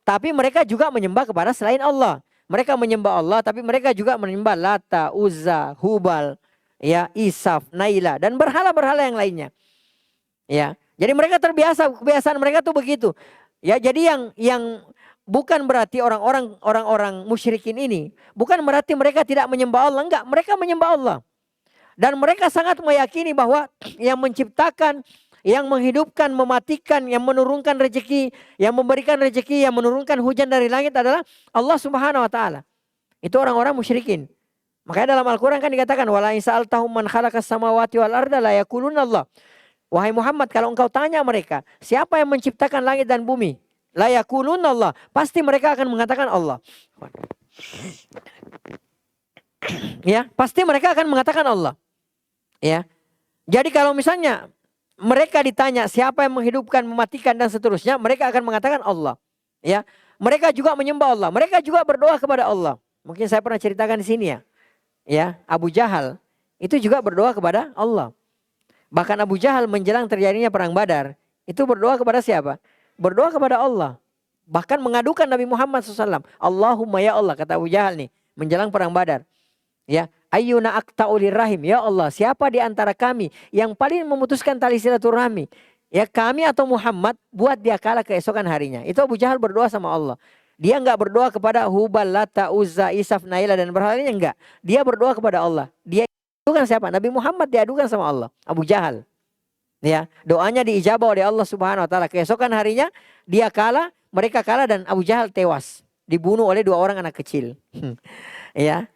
Tapi mereka juga menyembah kepada selain Allah. Mereka menyembah Allah, tapi mereka juga menyembah Lata, Uzza, Hubal, ya, Isaf, Naila, dan berhala-berhala yang lainnya. Ya, jadi mereka terbiasa, kebiasaan mereka tuh begitu. Ya, jadi yang bukan berarti orang-orang musyrikin ini, bukan berarti mereka tidak menyembah Allah, enggak, mereka menyembah Allah. Dan mereka sangat meyakini bahwa yang menciptakan, yang menghidupkan, mematikan, yang menurunkan rezeki, yang memberikan rezeki, yang menurunkan hujan dari langit adalah Allah Subhanahu wa taala. Itu orang-orang musyrikin. Makanya dalam Al-Qur'an kan dikatakan wala in sa'altahum man khalaqas samawati wal arda la yaquluna Allah. Wahai Muhammad, kalau engkau tanya mereka, siapa yang menciptakan langit dan bumi? La yaquluna Allah. Pasti mereka akan mengatakan Allah. Ya, pasti mereka akan mengatakan Allah. Ya. Jadi kalau misalnya mereka ditanya siapa yang menghidupkan, mematikan dan seterusnya, mereka akan mengatakan Allah. Ya, mereka juga menyembah Allah, mereka juga berdoa kepada Allah. Mungkin saya pernah ceritakan di sini ya. Ya, Abu Jahal itu juga berdoa kepada Allah. Bahkan Abu Jahal menjelang terjadinya perang Badar, Itu berdoa kepada siapa? Berdoa kepada Allah. Bahkan mengadukan Nabi Muhammad SAW. Allahumma ya Allah, kata Abu Jahal nih, menjelang perang Badar. Ya, ayyuna aqta'ulir rahim. Ya Allah, siapa di antara kami yang paling memutuskan tali silaturahmi? Ya, kami atau Muhammad, buat dia kalah keesokan harinya. Itu Abu Jahal berdoa sama Allah. Dia enggak berdoa kepada Hubal, Lata, Uzza, Isaf, Naila dan berhalanya, enggak. Dia berdoa kepada Allah. Dia adukan siapa? Nabi Muhammad diadukan sama Allah. Abu Jahal. Ya, doanya diijabah oleh Allah Subhanahu wa taala. Keesokan harinya dia kalah, mereka kalah dan Abu Jahal tewas, dibunuh oleh 2 orang anak kecil. Ya.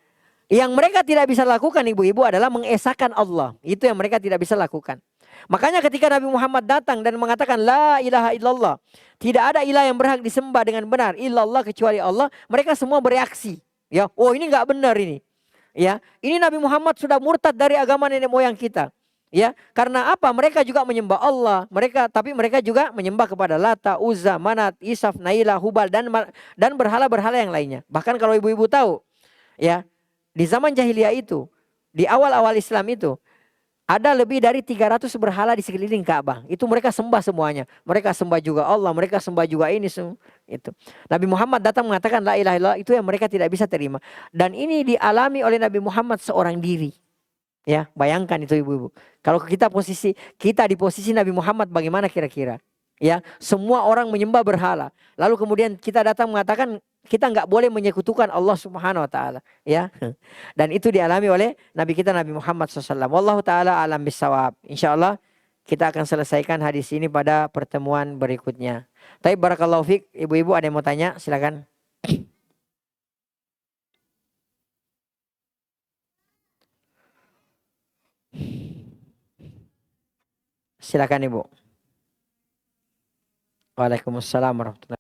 Yang mereka tidak bisa lakukan ibu-ibu adalah mengesahkan Allah. Itu yang mereka tidak bisa lakukan. Makanya ketika Nabi Muhammad datang dan mengatakan la ilaha illallah, tidak ada ilah yang berhak disembah dengan benar illallah kecuali Allah, mereka semua bereaksi. Ya, oh ini enggak benar ini. Ya, ini Nabi Muhammad sudah murtad dari agama nenek moyang kita. Ya, karena apa? Mereka juga menyembah Allah. Tapi mereka juga menyembah kepada Lata, Uzza, Manat, Isaf, Naila, Hubal dan berhala-berhala yang lainnya. Bahkan kalau ibu-ibu tahu, ya, di zaman jahiliyah itu, di awal-awal Islam itu, ada lebih dari 300 berhala di sekeliling Ka'bah. Itu mereka sembah semuanya. Mereka sembah juga Allah, mereka sembah juga ini semua. Itu. Nabi Muhammad datang mengatakan la ilaha illallah, itu yang mereka tidak bisa terima. Dan ini dialami oleh Nabi Muhammad seorang diri. Ya, bayangkan itu ibu-ibu. Kalau kita di posisi Nabi Muhammad bagaimana kira-kira? Ya, semua orang menyembah berhala. Lalu kemudian kita datang mengatakan kita nggak boleh menyekutukan Allah Subhanahu wa taala, ya. Dan itu dialami oleh Nabi kita Nabi Muhammad SAW. Wallahu taala alam bisawab. Insyaallah kita akan selesaikan hadis ini pada pertemuan berikutnya. Tapi barakallahu fiik, ibu-ibu ada yang mau tanya? Silakan. Silakan Ibu. Waalaikumsalam warahmatullahi.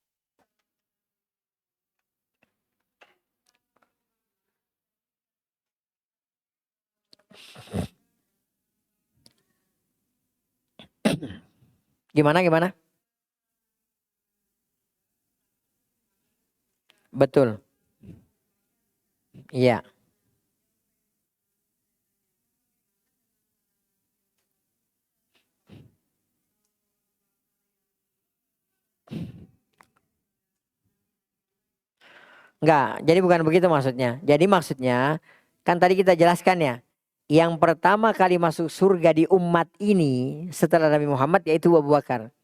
Gimana? Betul. Iya. Enggak, jadi bukan begitu maksudnya. Jadi maksudnya, kan tadi kita jelaskan ya, yang pertama kali masuk surga di umat ini setelah Nabi Muhammad yaitu Abu Bakar.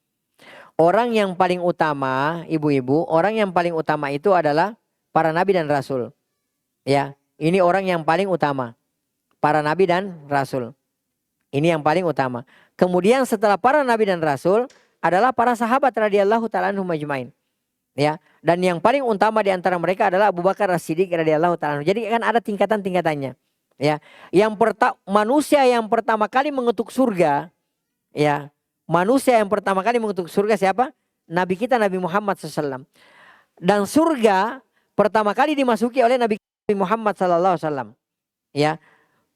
Orang yang paling utama, ibu-ibu, orang yang paling utama itu adalah para nabi dan rasul. Ya, ini orang yang paling utama. Para nabi dan rasul. Ini yang paling utama. Kemudian setelah para nabi dan rasul adalah para sahabat radhiyallahu taala anhum ajmain. Ya, dan yang paling utama di antara mereka adalah Abu Bakar As-Siddiq radhiyallahu taala. Jadi kan ada tingkatan-tingkatannya. Ya, manusia yang pertama kali mengetuk surga, ya, manusia yang pertama kali mengetuk surga siapa? Nabi kita Nabi Muhammad SAW. Dan surga pertama kali dimasuki oleh Nabi Muhammad SAW. Ya,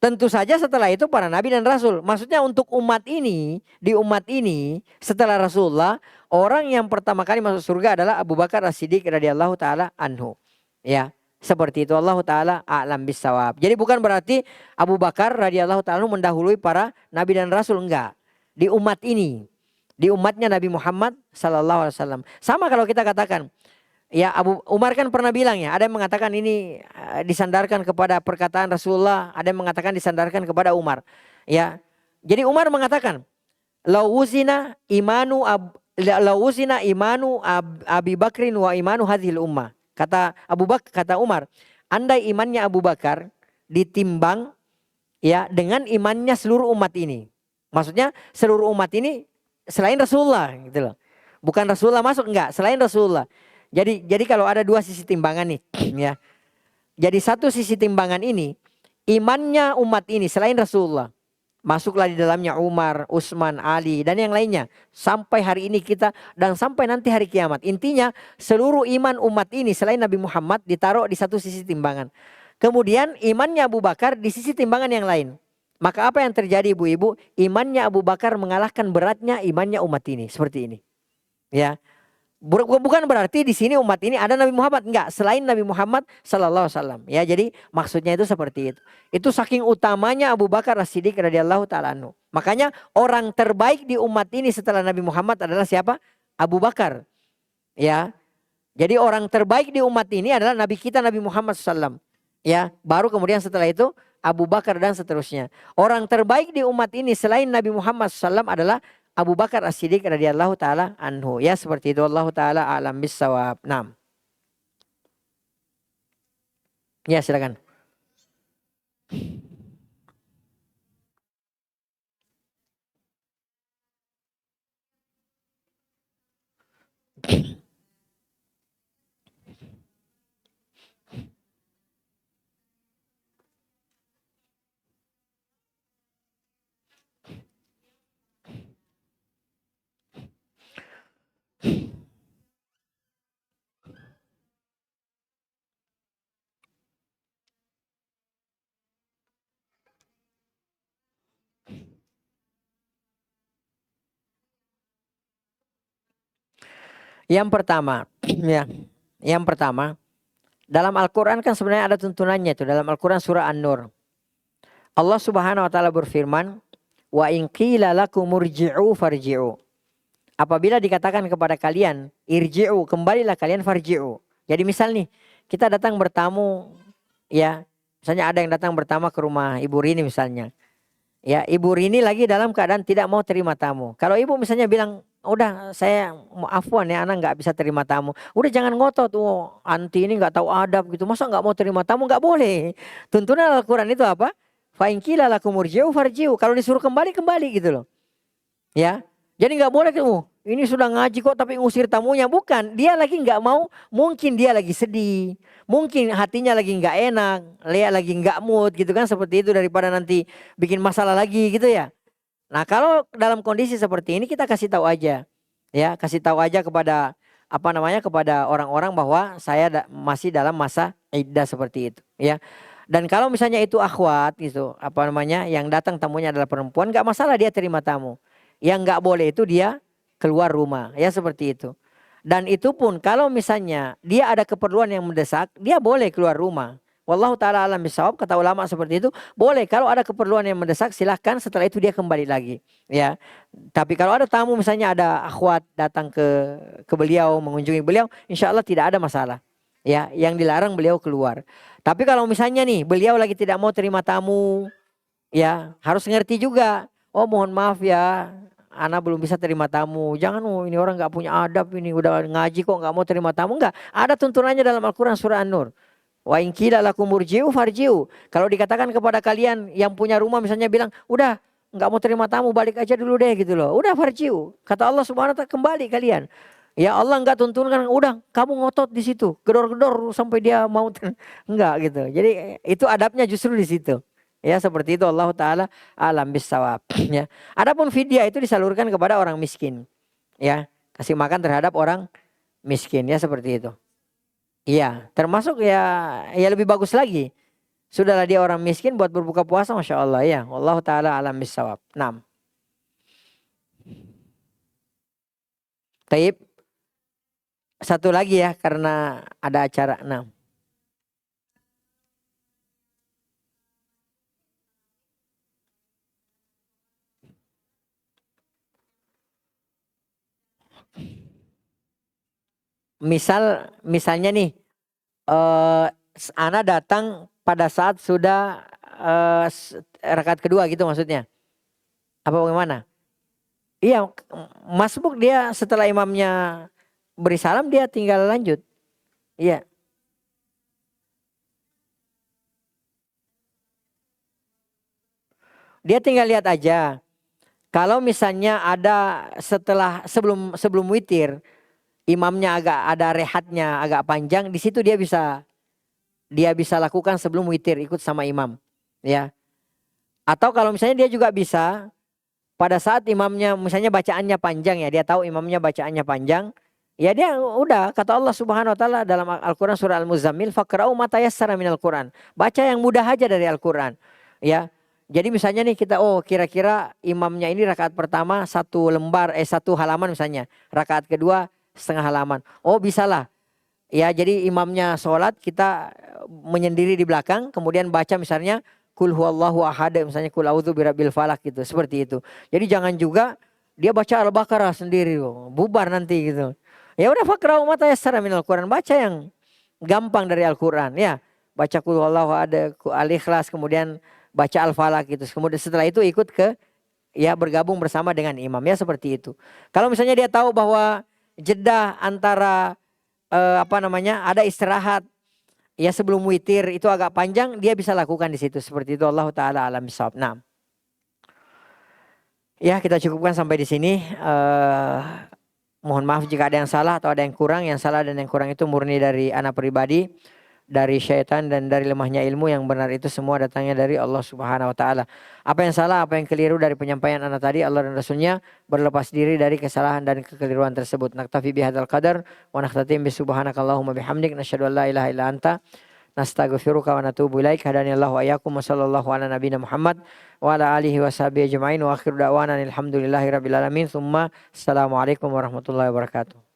tentu saja setelah itu para nabi dan rasul. Maksudnya untuk umat ini, di umat ini setelah Rasulullah, orang yang pertama kali masuk surga adalah Abu Bakar As-Siddiq radhiyallahu taala anhu. Ya, seperti itu. Allah taala a'lam bissawab. Jadi bukan berarti Abu Bakar radhiyallahu taala mendahului para nabi dan rasul, enggak. Di umat ini, di umatnya Nabi Muhammad sallallahu alaihi wasallam. Sama kalau kita katakan, ya Abu Umar kan pernah bilang ya, ada yang mengatakan ini disandarkan kepada perkataan Rasulullah, ada yang mengatakan disandarkan kepada Umar. Ya, jadi Umar mengatakan, lawuzina imanu Abi Bakrin wa imanu hadhil ummah. Kata Umar, andai imannya Abu Bakar ditimbang ya dengan imannya seluruh umat ini. Maksudnya seluruh umat ini selain Rasulullah gitu loh. Bukan Rasulullah masuk, enggak, selain Rasulullah. Jadi kalau ada 2 sisi timbangan nih, ya. Jadi satu sisi timbangan ini, imannya umat ini selain Rasulullah, masuklah di dalamnya Umar, Utsman, Ali dan yang lainnya. Sampai hari ini kita dan sampai nanti hari kiamat. Intinya seluruh iman umat ini selain Nabi Muhammad ditaruh di satu sisi timbangan. Kemudian imannya Abu Bakar di sisi timbangan yang lain. Maka apa yang terjadi ibu-ibu? Imannya Abu Bakar mengalahkan beratnya imannya umat ini. Seperti ini. Ya. Bukan berarti di sini umat ini ada Nabi Muhammad, enggak, selain Nabi Muhammad sallallahu alaihi wasallam. Ya, jadi maksudnya itu seperti itu. Itu saking utamanya Abu Bakar As-Siddiq radhiyallahu taala anhu. Makanya orang terbaik di umat ini setelah Nabi Muhammad adalah siapa? Abu Bakar. Ya. Jadi orang terbaik di umat ini adalah Nabi kita Nabi Muhammad SAW. Ya, baru kemudian setelah itu Abu Bakar dan seterusnya. Orang terbaik di umat ini selain Nabi Muhammad SAW adalah Abu Bakar As-Siddiq radhiyallahu taala anhu. Ya, seperti itu. Allah taala alam bissawab. 6. Ya, silakan. Yang pertama, ya. Yang pertama, dalam Al-Qur'an kan sebenarnya ada tuntunannya itu dalam Al-Qur'an surah An-Nur. Allah Subhanahu wa taala berfirman, "Wa in qila lakum murji'u farji'u." Apabila dikatakan kepada kalian, irji'u, kembalilah kalian, farji'u. Jadi misal nih, kita datang bertamu, ya, misalnya ada yang datang bertamu ke rumah Ibu Rini misalnya. Ya, Ibu Rini lagi dalam keadaan tidak mau terima tamu. Kalau ibu misalnya bilang, udah saya mau afwan ya, anak nggak bisa terima tamu. Udah jangan ngotot, anti ini nggak tahu adab gitu. Masa nggak mau terima tamu? Nggak boleh. Tuntunan Al-Quran itu apa? Fa in qila lakum murji'u farji'u. Kalau disuruh kembali, kembali gitu loh. Ya, jadi nggak boleh ini sudah ngaji kok tapi ngusir tamunya. Bukan, dia lagi nggak mau. Mungkin dia lagi sedih. Mungkin hatinya lagi nggak enak, Lea lagi nggak mood gitu kan, seperti itu, daripada nanti bikin masalah lagi gitu ya. Nah, kalau dalam kondisi seperti ini kita kasih tahu aja, ya, kasih tahu aja kepada kepada orang-orang bahwa saya masih dalam masa iddah seperti itu, ya. Dan kalau misalnya itu akhwat gitu, yang datang tamunya adalah perempuan, nggak masalah dia terima tamu. Yang nggak boleh itu dia keluar rumah, ya seperti itu. Dan itu pun kalau misalnya dia ada keperluan yang mendesak, dia boleh keluar rumah. Wallahu ta'ala alam bisawab, kata ulama seperti itu. Boleh, kalau ada keperluan yang mendesak silahkan, setelah itu dia kembali lagi. Ya. Tapi kalau ada tamu misalnya ada akhwat datang ke beliau, mengunjungi beliau, insya Allah tidak ada masalah. Ya, yang dilarang beliau keluar. Tapi kalau misalnya nih beliau lagi tidak mau terima tamu, ya harus ngerti juga. Oh mohon maaf ya, Ana belum bisa terima tamu. Jangan, ini orang nggak punya adab, ini udah ngaji kok nggak mau terima tamu. Enggak, ada tuntunannya dalam Al-Quran surah An-Nur. Wa in qila lakum murji'u farji'u. Kalau dikatakan kepada kalian yang punya rumah misalnya bilang, udah nggak mau terima tamu, balik aja dulu deh gitu loh. Udah farji'u. Kata Allah Subhanahu wa taala, kembali kalian. Ya Allah nggak tuntunkan, udah kamu ngotot di situ, gedor-gedor sampai dia mau enggak gitu. Jadi itu adabnya justru di situ. Ya seperti itu, Allah taala alam bisawab. Ya. Adapun fidyah itu disalurkan kepada orang miskin. Ya, kasih makan terhadap orang miskin, ya seperti itu. Iya, termasuk ya lebih bagus lagi. Sudahlah dia orang miskin buat berbuka puasa, Masya Allah ya. Allah taala alam bisawab. 6. Taib. Satu lagi ya karena ada acara 6. Misalnya nih, Ana datang pada saat sudah rakaat kedua gitu maksudnya. Apa bagaimana? Iya, masbuk dia setelah imamnya beri salam dia tinggal lanjut. Iya. Dia tinggal lihat aja. Kalau misalnya ada sebelum witir, imamnya agak ada rehatnya agak panjang, di situ dia bisa lakukan sebelum witir ikut sama imam, ya. Atau kalau misalnya dia juga bisa pada saat imamnya misalnya bacaannya panjang, ya dia tahu imamnya bacaannya panjang, ya dia udah, kata Allah Subhanahu wa taala dalam Al-Qur'an surah Al-Muzammil, faqra'u ma tayassara minal Qur'an. Baca yang mudah aja dari Al-Qur'an. Ya. Jadi misalnya nih kita kira-kira imamnya ini rakaat pertama satu halaman misalnya, rakaat kedua setengah halaman. Oh bisalah. Ya jadi imamnya sholat, kita menyendiri di belakang, kemudian baca misalnya kul huwallahu ahad, misalnya kul a'udzu birabbil falaq gitu, seperti itu. Jadi jangan juga dia baca Al-Baqarah sendiri, bubar nanti gitu. Ya udah, faqra'u ma tayassara minal Qur'an, baca yang gampang dari Al-Qur'an ya. Baca kul huwallahu ahad, Al-Ikhlas, kemudian baca Al-Falaq gitu. Kemudian setelah itu ikut ke ya bergabung bersama dengan imam ya, seperti itu. Kalau misalnya dia tahu bahwa jeda antara ada istirahat ya sebelum witir itu agak panjang, dia bisa lakukan di situ, seperti itu. Allah taala alam bisawab. Nah, ya kita cukupkan sampai di sini. Mohon maaf jika ada yang salah atau ada yang kurang. Yang salah dan yang kurang itu murni dari anak pribadi, dari syaitan dan dari lemahnya ilmu. Yang benar itu semua datangnya dari Allah Subhanahu wa taala. Apa yang salah, apa yang keliru dari penyampaian anak tadi, Allah dan Rasulnya berlepas diri dari kesalahan dan kekeliruan tersebut. Naktafi bihadzal qadar wa nakhtatim bi subhanakallahumma bihamdik nasyhadu an la ilaha illa anta nastaghfiruka wa natubu ilaik. Hadanillahu wa iyyakum wa sallallahu ala nabiyina Muhammad wa ala alihi wa sahbihi ajmain wa akhiru da'wana alhamdulillahi rabbil alamin. Tsumma assalamualaikum warahmatullahi wabarakatuh.